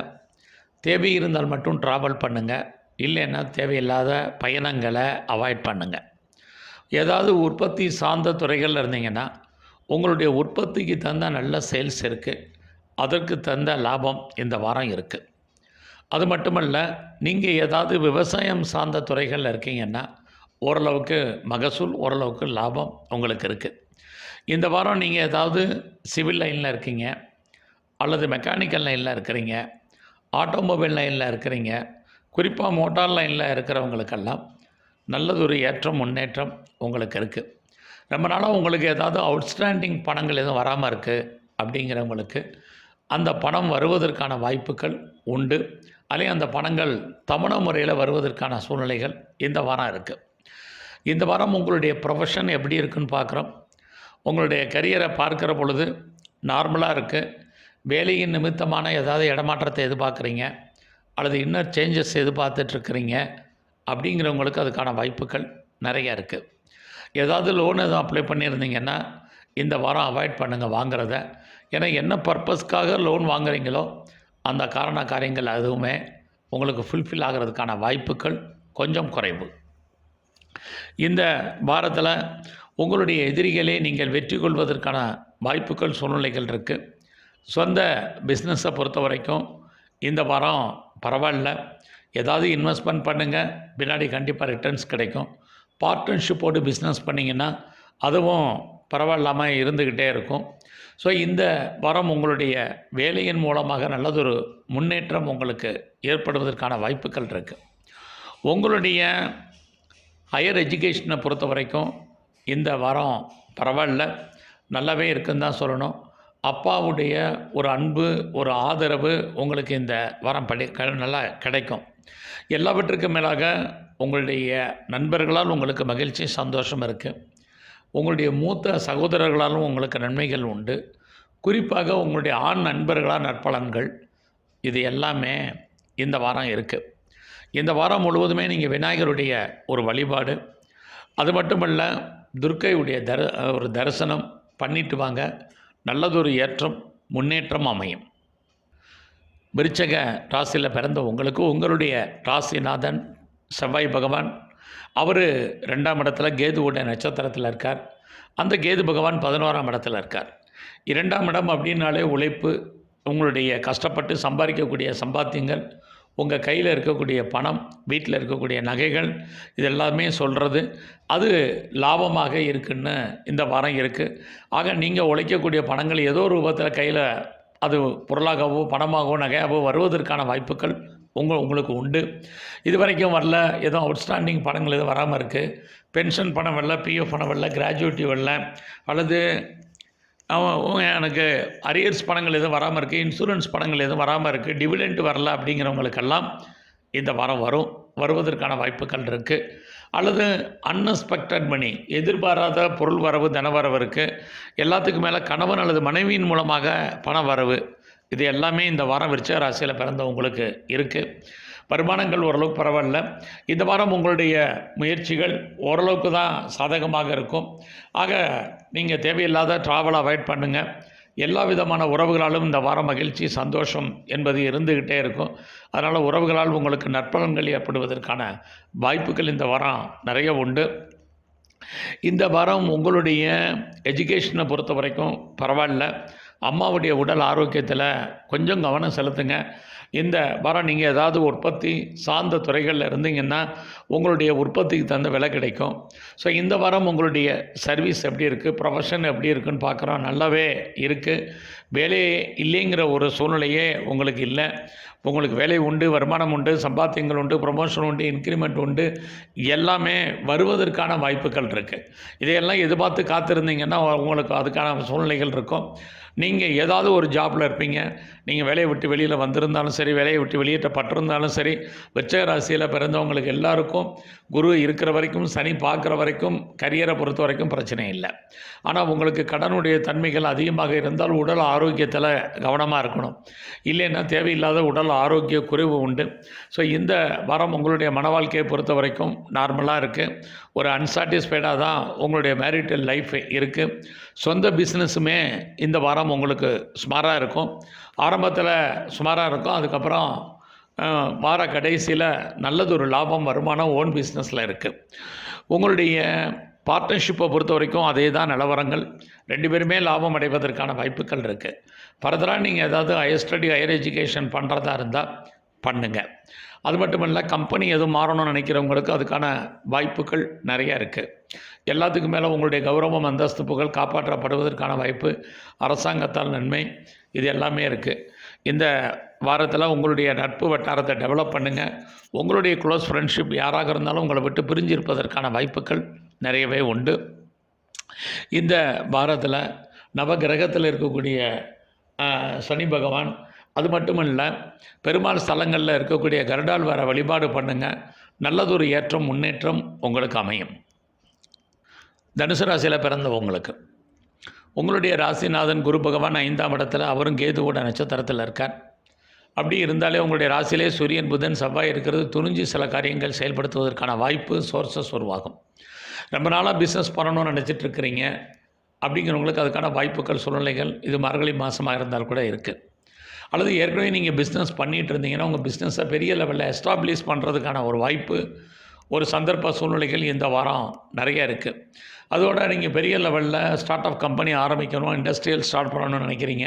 தேவை இருந்தால் மட்டும் ட்ராவல் பண்ணுங்கள். இல்லைன்னா தேவையில்லாத பயணங்களை அவாய்ட் பண்ணுங்கள். ஏதாவது உற்பத்தி சார்ந்த துறைகளில் இருந்தீங்கன்னா உங்களுடைய உற்பத்திக்கு தகுந்த நல்ல சேல்ஸ் இருக்குது, அதற்கு தகுந்த லாபம் இந்த வாரம் இருக்குது. அது மட்டுமல்ல, நீங்கள் ஏதாவது விவசாயம் சார்ந்த துறைகளில் இருக்கீங்கன்னா ஓரளவுக்கு மகசூல், ஓரளவுக்கு லாபம் உங்களுக்கு இருக்குது. இந்த வாரம் நீங்கள் ஏதாவது சிவில் லைனில் இருக்கீங்க, அல்லது மெக்கானிக்கல் லைனில் இருக்கிறீங்க, ஆட்டோமொபைல் லைனில் இருக்கிறீங்க, குறிப்பாக மோட்டார் லைனில் இருக்கிறவங்களுக்கெல்லாம் நல்லதொரு ஏற்றம், முன்னேற்றம் உங்களுக்கு இருக்குது. ரொம்ப நாளாக உங்களுக்கு ஏதாவது அவுட்ஸ்டாண்டிங் பணங்கள் எதுவும் வராமல் இருக்குது அப்படிங்கிறவங்களுக்கு அந்த பணம் வருவதற்கான வாய்ப்புகள் உண்டு. அல்லது அந்த பணங்கள் தவணை முறையில் வருவதற்கான சூழ்நிலைகள் இந்த வாரம் இருக்குது. இந்த வாரம் உங்களுடைய ப்ரொஃபஷன் எப்படி இருக்குன்னு பார்க்குறோம். உங்களுடைய கரியரை பார்க்குற பொழுது நார்மலாக இருக்குது. வேலையின் நிமித்தமான ஏதாவது இடமாற்றத்தை எதிர்பார்க்குறீங்க, அல்லது இன்னர் சேஞ்சஸ் எதிர்பார்த்துட்ருக்குறீங்க அப்படிங்கிறவங்களுக்கு அதுக்கான வாய்ப்புகள் நிறையா இருக்குது. ஏதாவது லோன் எதுவும் அப்ளை பண்ணியிருந்தீங்கன்னா இந்த வாரம் அவாய்ட் பண்ணுங்கள் வாங்குறத. ஏன்னா என்ன பர்பஸ்க்காக லோன் வாங்குறீங்களோ அந்த காரியங்கள் அதுவுமே உங்களுக்கு ஃபுல்ஃபில் ஆகிறதுக்கான வாய்ப்புகள் கொஞ்சம் குறைவு. இந்த வாரத்தில் உங்களுடைய எதிரிகளே நீங்கள் வெற்றி கொள்வதற்கான வாய்ப்புகள், சூழ்நிலைகள் இருக்குது. சொந்த பிஸ்னஸை பொறுத்த வரைக்கும் இந்த வாரம் பரவாயில்ல. ஏதாவது இன்வெஸ்ட்மெண்ட் பண்ணுங்கள், பின்னாடி கண்டிப்பாக ரிட்டர்ன்ஸ் கிடைக்கும். பார்ட்னர்ஷிப்போடு பிஸ்னஸ் பண்ணிங்கன்னா அதுவும் பரவாயில்லாமல் இருந்துக்கிட்டே இருக்கும். ஸோ இந்த வாரம் உங்களுடைய வேலையின் மூலமாக நல்லதொரு முன்னேற்றம் உங்களுக்கு ஏற்படுவதற்கான வாய்ப்புகள் இருக்குது. உங்களுடைய ஹையர் எஜுகேஷனை பொறுத்த வரைக்கும் இந்த வாரம் பரவாயில்ல, நல்லாவே இருக்குன்னு தான் சொல்லணும். அப்பாவுடைய ஒரு அன்பு, ஒரு ஆதரவு உங்களுக்கு இந்த வாரம் நல்லா கிடைக்கும். எல்லாவற்றுக்கும் மேலாக உங்களுடைய நண்பர்களால் உங்களுக்கு மகிழ்ச்சி, சந்தோஷம் இருக்குது. உங்களுடைய மூத்த சகோதரர்களாலும் உங்களுக்கு நன்மைகள் உண்டு. குறிப்பாக உங்களுடைய ஆண் நண்பர்களால் நற்பலன்கள், இது எல்லாமே இந்த வாரம் இருக்குது. இந்த வாரம் முழுவதுமே நீங்கள் விநாயகருடைய ஒரு வழிபாடு, அது மட்டுமல்ல துர்க்கையுடைய ஒரு தரிசனம் பண்ணிட்டு வாங்க. நல்லதொரு ஏற்றம், முன்னேற்றம் அமையும். விருச்சக ராசியில் பிறந்த உங்களுக்கு உங்களுடைய ராசிநாதன் செவ்வாய் பகவான் அவர் 2ஆம் இடத்துல கேதுவுடைய நட்சத்திரத்தில் இருக்கார். அந்த கேது பகவான் 11ஆம் இடத்துல இருக்கார். 2ஆம் இடம் அப்படின்னாலே உழைப்பு, உங்களுடைய கஷ்டப்பட்டு சம்பாதிக்கக்கூடிய சம்பாத்தியங்கள், உங்கள் கையில் இருக்கக்கூடிய பணம், வீட்டில் இருக்கக்கூடிய நகைகள், இது எல்லாமே சொல்கிறது. அது லாபமாக இருக்குன்னு இந்த வாரம் இருக்குது. ஆக நீங்கள் உழைக்கக்கூடிய பணங்கள் ஏதோ ஒரு ரூபத்தில் கையில் அது பொருளாகவோ பணமாகவோ நகையாகவோ வருவதற்கான வாய்ப்புகள் உங்களுக்கு உண்டு. இது வரைக்கும் வரல, ஏதோ அவுட்ஸ்டாண்டிங் பணங்கள் எதுவும் வராமல் இருக்குது. பென்ஷன் பணம் வரல, பிஎஃப் பணம் வரல, கிராஜுவிட்டி வரல, அல்லது எனக்கு அரியர்ஸ் பணங்கள் எதுவும் வராமல் இருக்குது, இன்சூரன்ஸ் பணங்கள் எதுவும் வராமல் இருக்குது, டிவிடெண்ட் வரல அப்படிங்கிறவங்களுக்கெல்லாம் இந்த வாரம் வருவதற்கான வாய்ப்புகள் இருக்குது. அல்லது அன்எக்ஸ்பெக்டட் மணி, எதிர்பாராத பொருள் வரவு, தனவரவு இருக்குது. எல்லாத்துக்கும் மேலே கணவன் அல்லது மனைவியின் மூலமாக பண வரவு, இது எல்லாமே இந்த வாரம் விருச்சிக ராசியில் பிறந்தவங்களுக்கு இருக்குது. வருமானங்கள் ஓரளவுக்கு பரவாயில்ல. இந்த வாரம் உங்களுடைய முயற்சிகள் ஓரளவுக்கு தான் சாதகமாக இருக்கும். ஆக நீங்கள் தேவையில்லாத ட்ராவலை அவாய்ட் பண்ணுங்கள். எல்லா விதமான உறவுகளாலும் இந்த வாரம் மகிழ்ச்சி, சந்தோஷம் என்பது இருந்துக்கிட்டே இருக்கும். அதனால் உறவுகளால் உங்களுக்கு நற்பலன்கள் ஏற்படுவதற்கான வாய்ப்புகள் இந்த வாரம் நிறைய உண்டு. இந்த வாரம் உங்களுடைய எஜுகேஷனை பொறுத்த வரைக்கும் பரவாயில்ல. அம்மாவுடைய உடல் ஆரோக்கியத்தில் கொஞ்சம் கவனம் செலுத்துங்க. இந்த வாரம் நீங்கள் ஏதாவது உற்பத்தி சார்ந்த துறைகளில் இருந்தீங்கன்னா உங்களுடைய உற்பத்திக்கு தகுந்த விலை கிடைக்கும். ஸோ இந்த வாரம் உங்களுடைய சர்வீஸ் எப்படி இருக்குது, ப்ரொஃபஷன் எப்படி இருக்குதுன்னு பார்க்குறோம். நல்லாவே இருக்குது. வேலையே இல்லைங்கிற ஒரு சூழ்நிலையே உங்களுக்கு இல்லை. உங்களுக்கு வேலை உண்டு, வருமானம் உண்டு, சம்பாத்தியங்கள் உண்டு, ப்ரொமோஷன் உண்டு, இன்க்ரிமெண்ட் உண்டு, எல்லாமே வருவதற்கான வாய்ப்புகள் இருக்குது. இதையெல்லாம் எதிர்பார்த்து காத்திருந்தீங்கன்னா உங்களுக்கு அதுக்கான சூழ்நிலைகள் இருக்கும். நீங்கள் ஏதாவது ஒரு ஜாபில் இருப்பீங்க. நீங்கள் வேலையை விட்டு வெளியில் வந்திருந்தாலும் சரி, வேலையை விட்டு வெளியேற்றப்பட்டிருந்தாலும் சரி, விருச்சிக ராசியில் பிறந்தவங்களுக்கு எல்லாருக்கும் குரு இருக்கிற வரைக்கும், சனி பார்க்குற வரைக்கும், கரியரை பொறுத்த வரைக்கும் பிரச்சனை இல்லை. ஆனால் உங்களுக்கு கடனுடைய தன்மைகள் அதிகமாக இருந்தால் உடல் ஆரோக்கியத்தில் கவனமாக இருக்கணும். இல்லைன்னா தேவையில்லாத உடல் ஆரோக்கிய குறைவு உண்டு. ஸோ இந்த வாரம் உங்களுடைய மன வாழ்க்கையை பொறுத்த வரைக்கும் நார்மலாக இருக்குது. ஒரு அன்சாட்டிஸ்ஃபைடாக தான் உங்களுடைய மேரிட்டல் லைஃப் இருக்குது. சொந்த பிஸ்னஸுமே இந்த வாரம் உங்களுக்கு சுமாராக இருக்கும். ஆரம்பத்தில் சுமாராக இருக்கும். அதுக்கப்புறம் வார கடைசியில் நல்லதொரு லாபம், வருமானம் ஓன் பிஸ்னஸில் இருக்குது. உங்களுடைய பார்ட்னர்ஷிப்பை பொறுத்த வரைக்கும் அதே தான் நிலவரங்கள். 2 பேருமே லாபம் அடைவதற்கான வாய்ப்புகள் இருக்குது. ஃபர்தராக நீங்கள் ஏதாவது ஹையர் ஸ்டடி, ஹையர் எஜுகேஷன் பண்ணுறதா இருந்தால் பண்ணுங்கள். அது மட்டும் இல்லை, கம்பெனி எதுவும் மாறணும்னு நினைக்கிறவங்களுக்கு அதுக்கான வாய்ப்புகள் நிறையா இருக்குது. எல்லாத்துக்கும் மேலே உங்களுடைய கௌரவம், அந்தஸ்து, புகழ் காப்பாற்றப்படுவதற்கான வாய்ப்பு, அரசாங்கத்தால் நன்மை, இது எல்லாமே இருக்குது. இந்த வாரத்தில் உங்களுடைய நட்பு வட்டாரத்தை டெவலப் பண்ணுங்கள். உங்களுடைய க்ளோஸ் ஃப்ரெண்ட்ஷிப் யாராக இருந்தாலும் உங்களை விட்டு பிரிஞ்சிருப்பதற்கான வாய்ப்புகள் நிறையவே உண்டு. இந்த வாரத்தில் நவகிரகத்தில் இருக்கக்கூடிய சனி பகவான், அது மட்டுமல்ல பெருமாள் ஸ்தலங்களில் இருக்கக்கூடிய கருடாழ்வாரை வழிபாடு பண்ணுங்கள். நல்லதொரு ஏற்றம், முன்னேற்றம் உங்களுக்கு அமையும். தனுசு ராசியில் பிறந்தவங்களுக்கு உங்களுடைய ராசிநாதன் குரு பகவான் 5ஆம் இடத்துல, அவரும் கேதுவோட நட்சத்திரத்தில் இருக்கார். அப்படி இருந்தாலே உங்களுடைய ராசியிலே சூரியன், புதன், செவ்வாய் இருக்கிறது. துணிஞ்சு சில காரியங்கள் செயல்படுத்துவதற்கான வாய்ப்பு, சோர்ஸஸ் உருவாகும். ரொம்ப நாளாக பிஸ்னஸ் பண்ணணும்னு நினச்சிட்டு இருக்கிறீங்க அப்படிங்கிறவங்களுக்கு அதுக்கான வாய்ப்புகள், சூழ்நிலைகள் இது மார்கழி மாதமாக இருந்தால் கூட இருக்குது. அல்லது ஏற்கனவே நீங்கள் பிஸ்னஸ் பண்ணிகிட்டு இருந்தீங்கன்னா உங்கள் பிஸ்னஸை பெரிய லெவலில் எஸ்டாப்ளிஷ் பண்ணுறதுக்கான ஒரு வாய்ப்பு, ஒரு சந்தர்ப்ப சூழ்நிலைகள் இந்த வாரம் நிறைய இருக்குது. அதோட நீங்கள் பெரிய லெவலில் ஸ்டார்ட் அப் கம்பெனி ஆரம்பிக்கணும், இண்டஸ்ட்ரியல் ஸ்டார்ட் பண்ணணும்னு நினைக்கிறீங்க,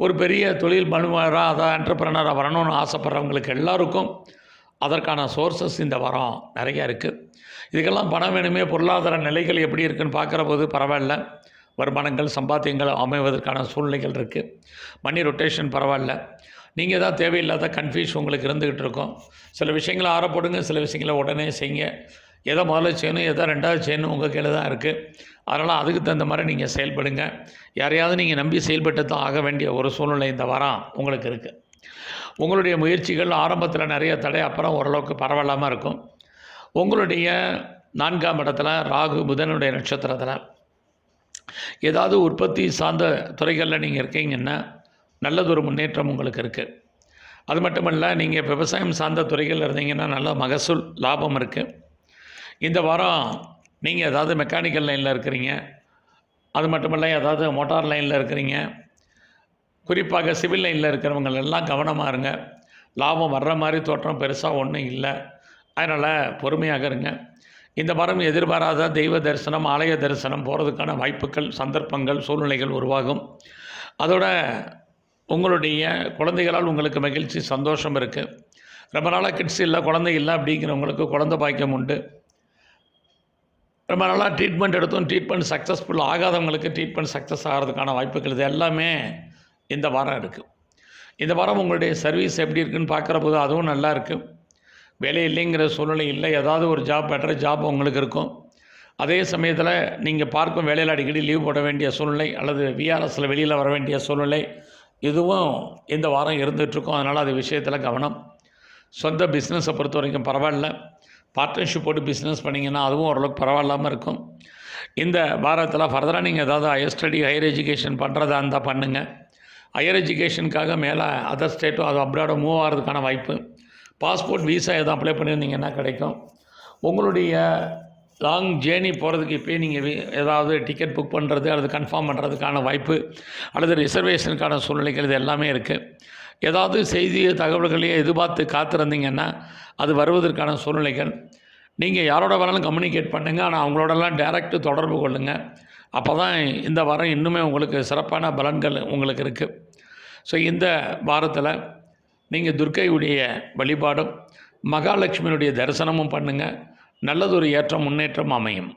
ஒரு பெரிய தொழில் மனுவராக, அதாவது என்டர்பிரனராக வரணும்னு ஆசைப்படுறவங்களுக்கு எல்லாருக்கும் அதற்கான சோர்ஸஸ் இந்த வாரம் நிறையா இருக்குது. இதுக்கெல்லாம் பணம் வேணுமே, பொருளாதார நிலைகள் எப்படி இருக்குதுன்னு பார்க்குற போது பரவாயில்ல. வருமானங்கள், சம்பாத்தியங்கள் அமைவதற்கான சூழ்நிலைகள் இருக்குது. மணி ரொட்டேஷன் பரவாயில்ல. நீங்கள் தான் தேவையில்லாத கன்ஃபியூஸ் உங்களுக்கு இருந்துக்கிட்டு இருக்கோம். சில விஷயங்களை ஆரப்படுங்க, சில விஷயங்களை உடனே செய்யுங்க. எதை முதல்ல செய்யணும், எதை ரெண்டாவது செய்யணும் உங்கள் கையில் தான் இருக்குது. அதனால் அதுக்கு தகுந்த மாதிரி நீங்கள் செயல்படுங்க. யாரையாவது நீங்கள் நம்பி செயல்பட்டு தான் ஆக வேண்டிய ஒரு சூழ்நிலை இந்த வாரம் உங்களுக்கு இருக்குது. உங்களுடைய முயற்சிகள் ஆரம்பத்தில் நிறைய தடை, அப்புறம் ஓரளவுக்கு பரவாயில்லாமல் இருக்கும். உங்களுடைய 4ஆம் இடத்துல ராகு, புதனுடைய நட்சத்திரத்தில் ஏதாவது உற்பத்தி சார்ந்த துறைகளில் நீங்கள் இருக்கீங்கன்னா நல்லதொரு முன்னேற்றம் உங்களுக்கு இருக்குது. அது மட்டுமல்ல, நீங்கள் விவசாயம் சார்ந்த துறைகளில் இருந்தீங்கன்னா நல்ல மகசூல், லாபம் இருக்குது. இந்த வாரம் நீங்கள் ஏதாவது மெக்கானிக்கல் லைனில் இருக்கிறீங்க, அது மட்டுமல்ல ஏதாவது மோட்டார் லைனில் இருக்கிறீங்க, குறிப்பாக சிவில் லைனில் இருக்கிறவங்க எல்லாம் கவனமாக இருங்க. லாபம் வர்ற மாதிரி தோற்றம் பெருசாக ஒன்றும் இல்லை. அதனால் பொறுமையாக இருங்க. இந்த வாரம் எதிர்பாராத தெய்வ தரிசனம், ஆலய தரிசனம் போகிறதுக்கான வாய்ப்புகள், சந்தர்ப்பங்கள், சூழ்நிலைகள் உருவாகும். அதோட உங்களுடைய குழந்தைகளால் உங்களுக்கு மகிழ்ச்சி, சந்தோஷம் இருக்குது. ரொம்ப நாளாக கிட்ஸ் இல்லை, குழந்தை இல்லை அப்படிங்கிறவங்களுக்கு குழந்தை பாக்கியம் உண்டு. ரொம்ப நாளாக ட்ரீட்மெண்ட் எடுத்தும் ட்ரீட்மெண்ட் சக்ஸஸ்ஃபுல் ஆகாதவங்களுக்கு ட்ரீட்மெண்ட் சக்ஸஸ் ஆகிறதுக்கான வாய்ப்புகள் இது எல்லாமே இந்த வாரம் இருக்குது. இந்த வாரம் உங்களுடைய சர்வீஸ் எப்படி இருக்குதுன்னு பார்க்குற போது அதுவும் நல்லா இருக்குது. வேலை இல்லைங்கிற சூழ்நிலை இல்லை, ஏதாவது ஒரு ஜாப், பெட்டர் ஜாப் உங்களுக்கு இருக்கும். அதே சமயத்தில் நீங்கள் பார்க்கும் வேலையில் அடிக்கடி லீவ் போட வேண்டிய சூழ்நிலை அல்லது விஆர்எஸில் வெளியில் வர வேண்டிய சூழ்நிலை இதுவும் இந்த வாரம் இருந்துகிட்ருக்கும். அதனால் அது விஷயத்தில் கவனம். சொந்த பிஸ்னஸை பொறுத்த வரைக்கும் பரவாயில்ல. பார்ட்னர்ஷிப் போட்டு பிஸ்னஸ் பண்ணிங்கன்னா அதுவும் ஓரளவுக்கு பரவாயில்லாமல் இருக்கும். இந்த வாரத்தில் ஃபர்தராக நீங்கள் ஏதாவது ஹையர் ஸ்டடி, ஹையர் எஜுகேஷன் பண்ணுறதா இருந்தால் பண்ணுங்கள். ஹையர் எஜுகேஷனுக்காக மேலே அதர் ஸ்டேட்டோ அது அப்ராடோ மூவ் ஆகிறதுக்கான வாய்ப்பு. பாஸ்போர்ட், வீசா எதுவும் அப்ளை பண்ணியிருந்தீங்கன்னா கிடைக்கும். உங்களுடைய லாங் ஜேர்னி போகிறதுக்கு இப்போயே நீங்கள் ஏதாவது டிக்கெட் புக் பண்ணுறது அல்லது கன்ஃபார்ம் பண்ணுறதுக்கான வாய்ப்பு அல்லது ரிசர்வேஷனுக்கான சூழ்நிலைகள் இது எல்லாமே இருக்குது. ஏதாவது செய்தி தகவல்களையே எதிர்பார்த்து காத்திருந்தீங்கன்னா அது வருவதற்கான சூழ்நிலைகள். நீங்கள் யாரோட வேணாலும் கம்யூனிகேட் பண்ணுங்கள், ஆனால் அவங்களோடலாம் டைரக்ட் தொடர்பு கொள்ளுங்கள். அப்போ தான் இந்த வாரம் இன்னுமே உங்களுக்கு சிறப்பான பலன்கள் உங்களுக்கு இருக்குது. ஸோ இந்த வாரத்தில் நீங்கள் துர்க்கையுடைய வழிபாடும் மகாலட்சுமியினுடைய தரிசனமும் பண்ணுங்கள். நல்லதொரு ஏற்றம், முன்னேற்றம் அமையும்.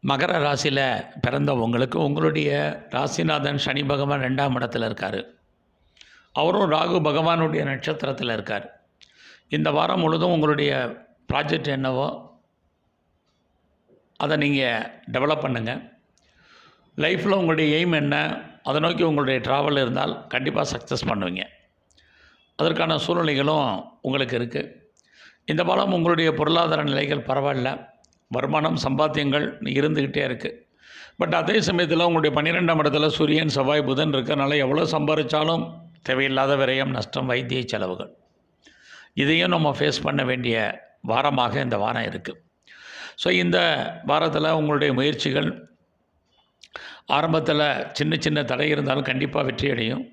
மகர ராசியில் பிறந்த உங்களுக்கு உங்களுடைய ராசிநாதன் சனி பகவான் 2ஆம் இடத்துல இருக்கார். அவரும் ராகு பகவானுடைய நட்சத்திரத்தில் இருக்கார். இந்த வாரம் முழுதும் உங்களுடைய ப்ராஜெக்ட் என்னவோ அதை நீங்கள் டெவலப் பண்ணுங்கள். லைஃப்பில் உங்களுடைய எய்ம் என்ன, அதை நோக்கி உங்களுடைய ட்ராவல் இருந்தால் கண்டிப்பாக சக்ஸஸ் பண்ணுவீங்க. அதற்கான சூழ்நிலைகளும் உங்களுக்கு இருக்குது. இந்த வாரம் உங்களுடைய பொருளாதார நிலைகள் பரவாயில்ல. வருமானம், சம்பாத்தியங்கள் இருந்துக்கிட்டே இருக்குது. பட் அதே சமயத்தில் உங்களுடைய 12ஆம் இடத்துல சூரியன், செவ்வாய், புதன் இருக்கிறனால எவ்வளோ சம்பாதிச்சாலும் தேவையில்லாத விரயம், நஷ்டம், வைத்திய செலவுகள் இதையும் நம்ம ஃபேஸ் பண்ண வேண்டிய வாரமாக இந்த வாரம் இருக்குது. ஸோ இந்த வாரத்தில் உங்களுடைய முயற்சிகள் ஆரம்பத்தில் சின்ன சின்ன தடை இருந்தாலும் கண்டிப்பாக வெற்றி அடையும்.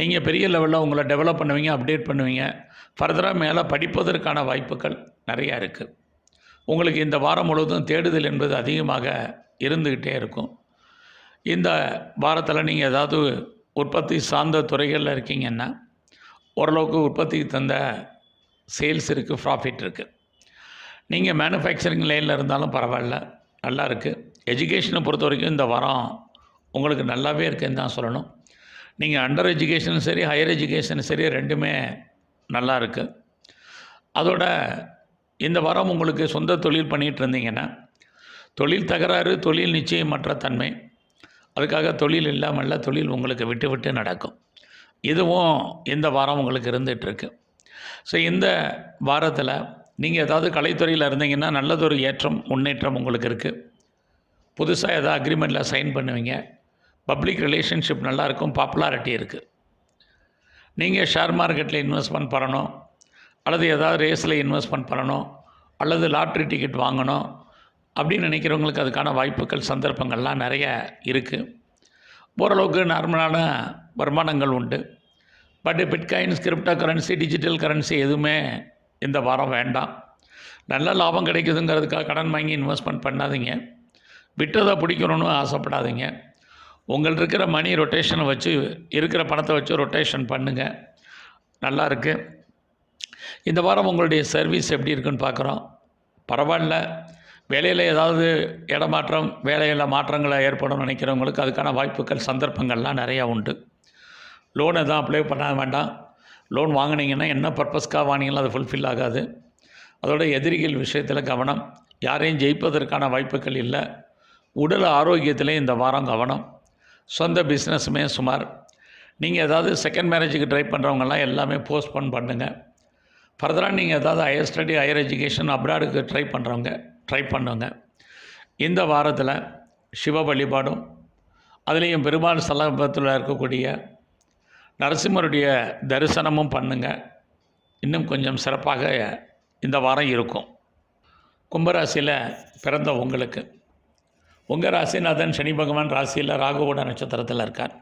நீங்கள் பெரிய லெவலில் உங்களை டெவலப் பண்ணுவீங்க, அப்டேட் பண்ணுவீங்க. ஃபர்தராக மேலே படிப்பதற்கான வாய்ப்புகள் நிறையா இருக்குது. உங்களுக்கு இந்த வாரம் முழுவதும் தேடுதல் என்பது அதிகமாக இருந்துக்கிட்டே இருக்கும். இந்த வாரத்தில் நீங்கள் ஏதாவது உற்பத்தி சார்ந்த துறைகளில் இருக்கீங்கன்னா ஓரளவுக்கு உற்பத்திக்கு தந்த சேல்ஸ் இருக்குது, ப்ராஃபிட் இருக்குது. நீங்கள் மேனுஃபேக்சரிங் லைனில் இருந்தாலும் பரவாயில்ல, நல்லா இருக்குது. எஜுகேஷனை பொறுத்த வரைக்கும் இந்த வாரம் உங்களுக்கு நல்லாவே இருக்குதுன்னு தான் சொல்லணும். நீங்கள் அண்டர் எஜுகேஷனும் சரி, ஹையர் எஜுகேஷனும் சரி, ரெண்டுமே நல்லா இருக்குது. அதோட இந்த வாரம் உங்களுக்கு சொந்த தொழில் பண்ணிகிட்டு இருந்தீங்கன்னா தொழில் தகராறு, தொழில் நிச்சயமற்ற தன்மை, அதுக்காக தொழில் இல்லாமல் தொழில் உங்களுக்கு விட்டு விட்டு நடக்கும். இதுவும் இந்த வாரம் உங்களுக்கு இருந்துகிட்ருக்கு. ஸோ இந்த வாரத்தில் நீங்கள் ஏதாவது கலைத்துறையில் இருந்தீங்கன்னா நல்லதொரு ஏற்றம், முன்னேற்றம் உங்களுக்கு இருக்குது. புதுசாக ஏதாவது அக்ரிமெண்ட்டில் சைன் பண்ணுவீங்க. பப்ளிக் ரிலேஷன்ஷிப் நல்லாயிருக்கும், பாப்புலாரிட்டி இருக்குது. நீங்கள் ஷேர் மார்க்கெட்டில் இன்வெஸ்ட்மெண்ட் பண்ணணும், அல்லது ஏதாவது ரேஸில் இன்வெஸ்ட்மெண்ட் பண்ணணும், அல்லது லாட்ரி டிக்கெட் வாங்கணும் அப்படின்னு நினைக்கிறவங்களுக்கு அதுக்கான வாய்ப்புகள், சந்தர்ப்பங்கள்லாம் நிறைய இருக்குது. ஓரளவுக்கு நார்மலான வருமானங்கள் உண்டு. But bitcoins, crypto currency, digital currency எதுவுமே இந்த வாரம் வேண்டாம். நல்ல லாபம் கிடைக்குதுங்கிறதுக்காக கடன் வாங்கி இன்வெஸ்ட்மெண்ட் பண்ணாதீங்க. விட்டதை பிடிக்கணும்னு ஆசைப்படாதீங்க. உங்கள்ட்ட இருக்கிற மணி ரொட்டேஷனை வச்சு, இருக்கிற பணத்தை வச்சு ரொட்டேஷன் பண்ணுங்கள். நல்லா இருக்குது. இந்த வாரம் உங்களுடைய சர்வீஸ் எப்படி இருக்குன்னு பார்க்குறோம். பரவாயில்ல. வேலையில் ஏதாவது இடமாற்றம், வேலையில் மாற்றங்களை ஏற்படும் நினைக்கிறவங்களுக்கு அதுக்கான வாய்ப்புகள், சந்தர்ப்பங்கள்லாம் நிறையா உண்டு. லோன் எதுவும் அப்ளை பண்ண வேண்டாம். லோன் வாங்கினீங்கன்னா என்ன பர்பஸ்க்காக வாங்கினீங்களோ அது ஃபுல்ஃபில் ஆகாது. அதோட எதிரிகள் விஷயத்தில் கவனம். யாரையும் ஜெயிப்பதற்கான வாய்ப்புகள் இல்லை. உடல் ஆரோக்கியத்திலே இந்த வாரம் கவனம். சொந்த பிஸ்னஸுமே சுமார். நீங்கள் ஏதாவது செகண்ட் மேரேஜுக்கு ட்ரை பண்ணுறவங்கலாம் எல்லாமே போஸ்ட்போன் பண்ணுங்கள். ஃபர்தராக நீங்கள் ஏதாவது ஹையர் ஸ்டடி, ஹையர் எஜுகேஷன், அப்ராடுக்கு ட்ரை பண்ணுங்க. இந்த வாரத்தில் சிவ வழிபாடும், அதுலேயும் பெருமாள் சலபத்தில் இருக்கக்கூடிய நரசிம்மருடைய தரிசனமும் பண்ணுங்கள். இன்னும் கொஞ்சம் சிறப்பாக இந்த வாரம் இருக்கும். கும்பராசியில் பிறந்த உங்களுக்கு உங்கள் ராசிநாதன் சனி பகவான் ராசியில் ராகுவோட நட்சத்திரத்தில் இருக்கார்.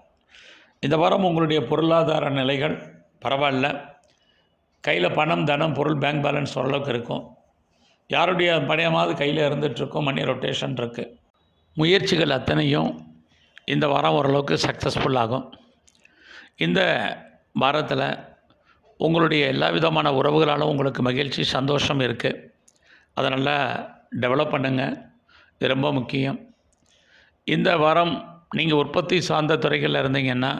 இந்த வாரம் உங்களுடைய பொருளாதார நிலைகள் பரவாயில்ல. கையில் பணம், தனம், பொருள், பேங்க் பேலன்ஸ் ஓரளவுக்கு இருக்கும். யாருடைய பணமாவது கையில் இருந்துகிட்ருக்கும். மணி ரொட்டேஷன் இருக்குது. முயற்சிகள் அத்தனையும் இந்த வாரம் ஓரளவுக்கு சக்ஸஸ்ஃபுல் ஆகும். இந்த வாரத்தில் உங்களுடைய எல்லா விதமான உறவுகளாலும் உங்களுக்கு மகிழ்ச்சி, சந்தோஷம் இருக்குது. அதை நல்லா டெவலப் பண்ணுங்கள். இது ரொம்ப முக்கியம். இந்த வாரம் நீங்கள் உற்பத்தி சார்ந்த துறைகளில் இருந்தீங்கன்னா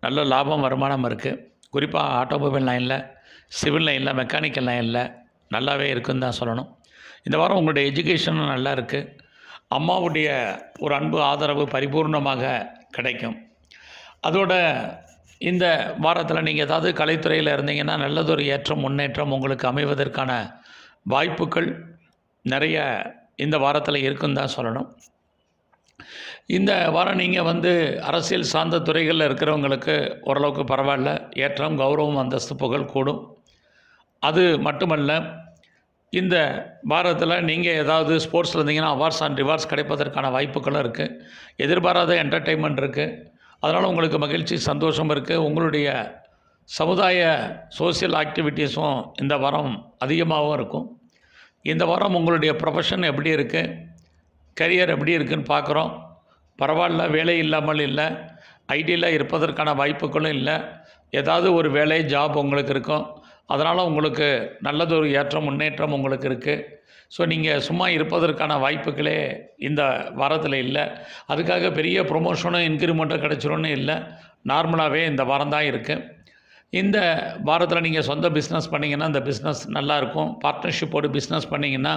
நல்ல லாபம், வருமானம் இருக்குது. குறிப்பாக ஆட்டோமொபைல் லைனில், சிவில் லைனில், மெக்கானிக்கல் லைனில் நல்லாவே இருக்குதுன்னு தான் சொல்லணும். இந்த வாரம் உங்களுடைய எஜுகேஷனும் நல்லா இருக்குது. அம்மாவுடைய ஒரு அன்பு, ஆதரவு பரிபூர்ணமாக கிடைக்கும். அதோட இந்த வாரத்தில் நீங்கள் ஏதாவது கலைத்துறையில் இருந்தீங்கன்னா நல்லதொரு ஏற்றம், முன்னேற்றம் உங்களுக்கு அமைவதற்கான வாய்ப்புகள் நிறைய இந்த வாரத்தில் இருக்குன்னு தான் சொல்லணும். இந்த வாரம் நீங்கள் அரசியல் சார்ந்த துறைகளில் இருக்கிறவங்களுக்கு ஓரளவுக்கு பரவாயில்ல. ஏற்றம், கௌரவம், அந்தஸ்து, புகழ் கூடும். அது மட்டுமல்ல, இந்த வாரத்தில் நீங்கள் ஏதாவது ஸ்போர்ட்ஸில் இருந்தீங்கன்னா அவார்ட்ஸ் அண்ட் ரிவார்ட்ஸ் கிடைப்பதற்கான வாய்ப்புகளும் இருக்குது. எதிர்பாராத என்டர்டெயின்மெண்ட் இருக்குது. அதனால் உங்களுக்கு மகிழ்ச்சி, சந்தோஷம் இருக்குது. உங்களுடைய சமுதாய சோசியல் ஆக்டிவிட்டீஸும் இந்த வாரம் அதிகமாகவும் இருக்கும். இந்த வாரம் உங்களுடைய ப்ரொஃபஷன் எப்படி இருக்குது, கரியர் எப்படி இருக்குதுன்னு பார்க்குறோம். பரவாயில்ல, வேலை இல்லாமல் இல்லை. ஐடியில் இருப்பதற்கான வாய்ப்புகளும் இல்லை. ஏதாவது ஒரு வேலை, ஜாப் உங்களுக்கு இருக்கும். அதனால் உங்களுக்கு நல்லதொரு ஏற்றம், முன்னேற்றம் உங்களுக்கு இருக்குது. ஸோ நீங்கள் சும்மா இருப்பதற்கான வாய்ப்புகளே இந்த வாரத்தில் இல்லை. அதுக்காக பெரிய ப்ரொமோஷனும் இன்க்ரிமெண்ட்டும் கிடச்சிரும்னு இல்லை. நார்மலாகவே இந்த வாரம் தான் இருக்குது. இந்த வாரத்தில் நீங்கள் சொந்த பிஸ்னஸ் பண்ணிங்கன்னா அந்த பிஸ்னஸ் நல்லாயிருக்கும். பார்ட்னர்ஷிப்போடு பிஸ்னஸ் பண்ணிங்கன்னா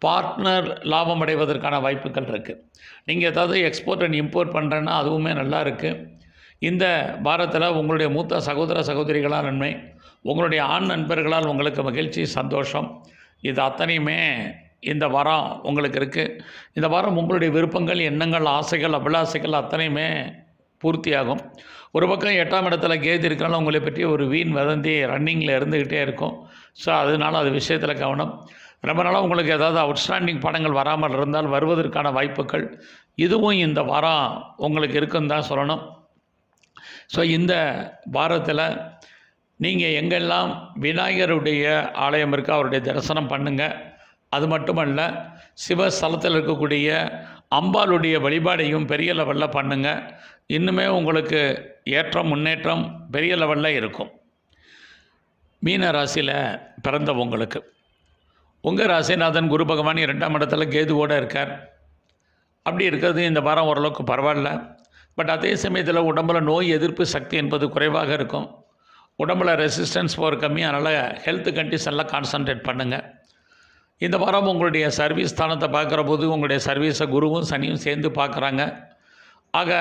பார்ட்னர் லாபம் அடைவதற்கான வாய்ப்புகள் இருக்குது. நீங்கள் ஏதாவது எக்ஸ்போர்ட் அண்ட் இம்போர்ட் பண்ணுறேன்னா அதுவுமே நல்லா இருக்குது. இந்த வாரத்தில் உங்களுடைய மூத்த சகோதர சகோதரிகளால் நன்மை, உங்களுடைய ஆண் நண்பர்களால் உங்களுக்கு மகிழ்ச்சி, சந்தோஷம். இது அத்தனையுமே இந்த வாரம் உங்களுக்கு இருக்குது. இந்த வாரம் உங்களுடைய விருப்பங்கள், எண்ணங்கள், ஆசைகள், அபிலாசைகள் அத்தனையுமே பூர்த்தியாகும். ஒரு பக்கம் 8ஆம் இடத்துல கேது இருக்காலும் உங்களை பற்றி ஒரு வீண் வதந்தி ரன்னிங்கில் இருந்துக்கிட்டே இருக்கும். ஸோ அதனால் அது விஷயத்தில் கவனம். ரொம்ப நாளாக உங்களுக்கு ஏதாவது அவுட்ஸ்டாண்டிங் படங்கள் வராமல் இருந்தால் வருவதற்கான வாய்ப்புகள் இதுவும் இந்த வாரம் உங்களுக்கு இருக்குன்னு தான் சொல்லணும். ஸோ இந்த வாரத்தில் நீங்கள் எங்கெல்லாம் விநாயகருடைய ஆலயம் இருக்கோ அவருடைய தரிசனம் பண்ணுங்கள். அது மட்டுமல்ல, சிவஸ்தலத்தில் இருக்கக்கூடிய அம்பாளுடைய வழிபாடையும் பெரிய லெவலில் பண்ணுங்கள். இன்னுமே உங்களுக்கு ஏற்றம், முன்னேற்றம் பெரிய லெவலில் இருக்கும். மீன ராசியில் பிறந்த உங்களுக்கு உங்கள் ராசிநாதன் குரு பகவான் 2ஆம் இடத்துல கேதுவோடு இருக்கார். அப்படி இருக்கிறது இந்த வாரம் ஓரளவுக்கு பரவாயில்ல. பட் அதே சமயத்தில் உடம்பில் நோய் எதிர்ப்பு சக்தி என்பது குறைவாக இருக்கும். உடம்பில் ரெசிஸ்டன்ஸ் பவர் கம்மி. அதனால் ஹெல்த் கண்டிஷனில் கான்சன்ட்ரேட் பண்ணுங்கள். இந்த வாரம் உங்களுடைய சர்வீஸ் ஸ்தானத்தை பார்க்குற போது உங்களுடைய சர்வீஸை குருவும் சனியும் சேர்ந்து பார்க்குறாங்க. ஆக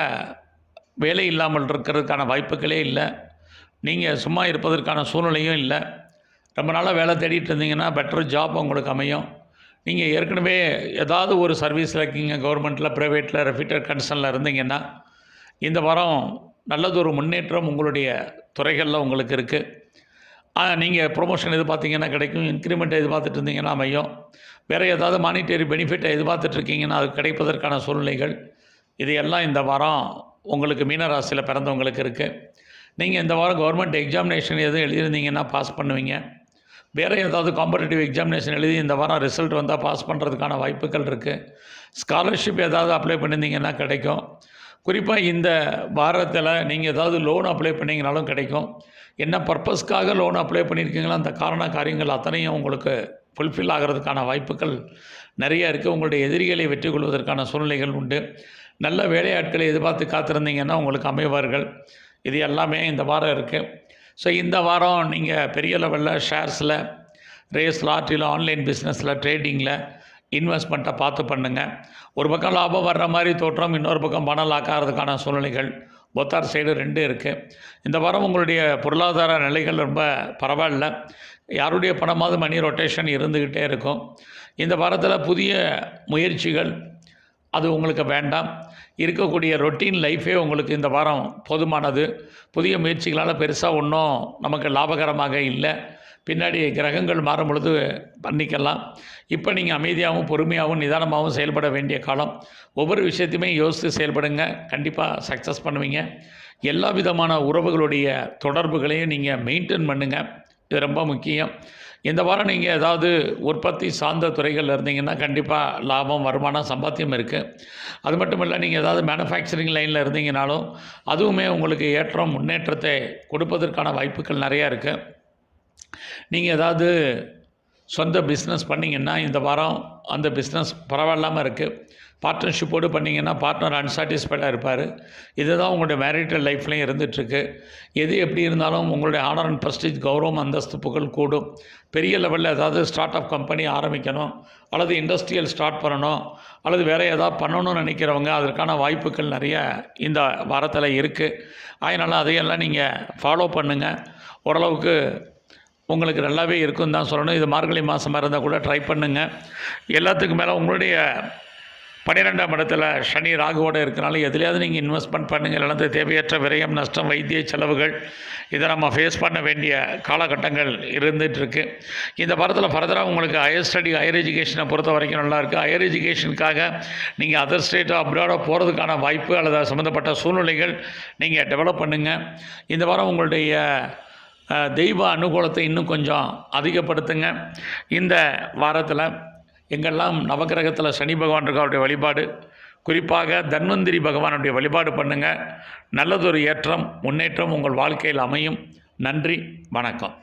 வேலை இல்லாமல் இருக்கிறதுக்கான வாய்ப்புகளே இல்லை. நீங்கள் சும்மா இருப்பதற்கான சூழ்நிலையும் இல்லை. ரொம்ப நாளாக வேலை தேடிட்டு இருந்தீங்கன்னா பெட்டர் ஜாப் உங்களுக்கு அமையும். நீங்கள் ஏற்கனவே ஏதாவது ஒரு சர்வீஸில் இருக்கீங்க, கவர்மெண்ட்டில், ப்ரைவேட்டில், ரெஃபிட்டர் கன்சர்னில் இருந்தீங்கன்னா இந்த வாரம் நல்லதொரு முன்னேற்றம் உங்களுடைய துறைகளில் உங்களுக்கு இருக்குது. நீங்கள் ப்ரொமோஷன் எதிர்பார்த்தீங்கன்னா கிடைக்கும். இன்க்ரிமெண்ட் எதிர்பார்த்துட்டு இருந்தீங்கன்னா அமையும். வேறு ஏதாவது மானிட்டரி பெனிஃபிட்டை எதிர்பார்த்துட்ருக்கீங்கன்னா அது கிடைப்பதற்கான சூழ்நிலைகள் இது எல்லாம் இந்த வாரம் உங்களுக்கு மீனராசியில் பிறந்தவங்களுக்கு இருக்குது. நீங்கள் இந்த வாரம் கவர்மெண்ட் எக்ஸாமினேஷன் எதுவும் எழுதியிருந்தீங்கன்னா பாஸ் பண்ணுவீங்க. வேறு ஏதாவது காம்படிட்டிவ் எக்ஸாமினேஷன் எழுதி இந்த வாரம் ரிசல்ட் வந்தால் பாஸ் பண்ணுறதுக்கான வாய்ப்புகள் இருக்குது. ஸ்காலர்ஷிப் ஏதாவது அப்ளை பண்ணியிருந்தீங்கன்னா கிடைக்கும். குறிப்பாக இந்த வாரத்தில் நீங்கள் ஏதாவது லோன் அப்ளை பண்ணிங்கனாலும் கிடைக்கும். என்ன பர்பஸ்க்காக லோன் அப்ளை பண்ணியிருக்கீங்களோ அந்த காரியங்கள் அத்தனையும் உங்களுக்கு ஃபுல்ஃபில் ஆகிறதுக்கான வாய்ப்புகள் நிறையா இருக்குது. உங்களுடைய எதிரிகளை வெற்றி கொள்வதற்கான சூழ்நிலைகள் உண்டு. நல்ல வேலையாட்களை எதிர்பார்த்து காத்திருந்தீங்கன்னா உங்களுக்கு அமைவார்கள். இது எல்லாமே இந்த வாரம் இருக்குது. ஸோ இந்த வாரம் நீங்கள் பெரிய லெவலில் ஷேர்ஸில், ரேஸ், லாட்ரியில், ஆன்லைன் பிஸ்னஸில், ட்ரேடிங்கில் இன்வெஸ்ட்மெண்ட்டை பார்த்து பண்ணுங்கள். ஒரு பக்கம் லாபம் வர்ற மாதிரி தோற்றம், இன்னொரு பக்கம் பணம் லாக்காகிறதுக்கான சூழ்நிலைகள் பொத்தார் சைடு 2 இருக்குது. இந்த வாரம் உங்களுடைய பொருளாதார நிலைகள் ரொம்ப பரவாயில்ல. யாருடைய பணமாவது மணி ரொட்டேஷன் இருந்துக்கிட்டே இருக்கும். இந்த வாரத்தில் புதிய முயற்சிகள் அது உங்களுக்கு வேண்டாம். இருக்கக்கூடிய ரொட்டீன் லைஃபே உங்களுக்கு இந்த வாரம் போதுமானது. புதிய முயற்சிகளால் பெருசாக ஒன்றும் நமக்கு லாபகரமாக இல்லை. பின்னாடி கிரகங்கள் மாறும் பொழுது பண்ணிக்கலாம். இப்போ நீங்கள் அமைதியாகவும் பொறுமையாகவும் நிதானமாகவும் செயல்பட வேண்டிய காலம். ஒவ்வொரு விஷயத்தையுமே யோசித்து செயல்படுங்க. கண்டிப்பாக சக்ஸஸ் பண்ணுவீங்க. எல்லா விதமான உறவுகளுடைய தொடர்புகளையும் நீங்கள் மெயின்டைன் பண்ணுங்கள். இது ரொம்ப முக்கியம். இந்த வாரம் நீங்கள் ஏதாவது உற்பத்தி சார்ந்த துறைகளில் இருந்தீங்கன்னா கண்டிப்பாக லாபம், வருமானம், சம்பாத்தியம் இருக்குது. அது மட்டும் இல்லை, நீங்கள் ஏதாவது மேனுஃபேக்சரிங் லைனில் இருந்தீங்கனாலும் அதுவுமே உங்களுக்கு ஏற்றம், முன்னேற்றத்தை கொடுப்பதற்கான வாய்ப்புகள் நிறையா இருக்குது. நீங்கள் ஏதாவது சொந்த பிஸ்னஸ் பண்ணிங்கன்னா இந்த வாரம் அந்த பிஸ்னஸ் பரவாயில்லாமல் இருக்குது. பார்ட்னர்ஷிப்போடு பண்ணிங்கன்னா பார்ட்னர் அன்சாட்டிஸ்ஃபைடாக இருப்பார். இதுதான் உங்களுடைய மேரிட்டல் லைஃப்லையும் இருந்துகிட்ருக்கு. எது எப்படி இருந்தாலும் உங்களுடைய ஆனர் அண்ட் ப்ரெஸ்டீஜ், கௌரவம், அந்தஸ்து, புகழ் கூடும். பெரிய லெவலில் ஏதாவது ஸ்டார்ட் அப் கம்பெனி ஆரம்பிக்கணும் அல்லது இண்டஸ்ட்ரியல் ஸ்டார்ட் பண்ணணும் அல்லது வேறு ஏதாவது பண்ணணும்னு நினைக்கிறவங்க அதற்கான வாய்ப்புகள் நிறைய இந்த வாரத்தில் இருக்குது. அதனால் அதையெல்லாம் நீங்கள் ஃபாலோ பண்ணுங்கள். ஓரளவுக்கு உங்களுக்கு நல்லாவே இருக்குன்னு தான் சொல்லணும். இது மார்கழி மாதமாக இருந்தால் கூட ட்ரை பண்ணுங்கள். எல்லாத்துக்கும் மேலே உங்களுடைய 12ஆம் இடத்துல சனி ராகுவோடு இருக்கிறனால எதுலையாவது நீங்கள் இன்வெஸ்ட்மெண்ட் பண்ணுங்கள். இல்லைனா தேவையற்ற விரயம், நஷ்டம், வைத்திய செலவுகள் இதை நம்ம ஃபேஸ் பண்ண வேண்டிய காலகட்டங்கள் இருந்துகிட்ருக்கு. இந்த வாரத்தில் ஃபர்தராக உங்களுக்கு ஹையர் ஸ்டடி, ஹையர் எஜுகேஷனை பொறுத்த வரைக்கும் நல்லாயிருக்கு. ஹையர் எஜுகேஷனுக்காக நீங்கள் அதர் ஸ்டேட்டோ அப்ராடோ போகிறதுக்கான வாய்ப்பு அல்லது சம்மந்தப்பட்ட சூழ்நிலைகள் நீங்கள் டெவலப் பண்ணுங்கள். இந்த வாரம் உங்களுடைய தெய்வ அனுகூலத்தை இன்னும் கொஞ்சம் அதிகப்படுத்துங்க. இந்த வாரத்தில் எங்கெல்லாம் நவகிரகத்தில் சனி பகவான் இருக்க அவருடைய வழிபாடு, குறிப்பாக தன்வந்திரி பகவானுடைய வழிபாடு பண்ணுங்கள். நல்லதொரு ஏற்றம், முன்னேற்றம் உங்கள் வாழ்க்கையில் அமையும். நன்றி, வணக்கம்.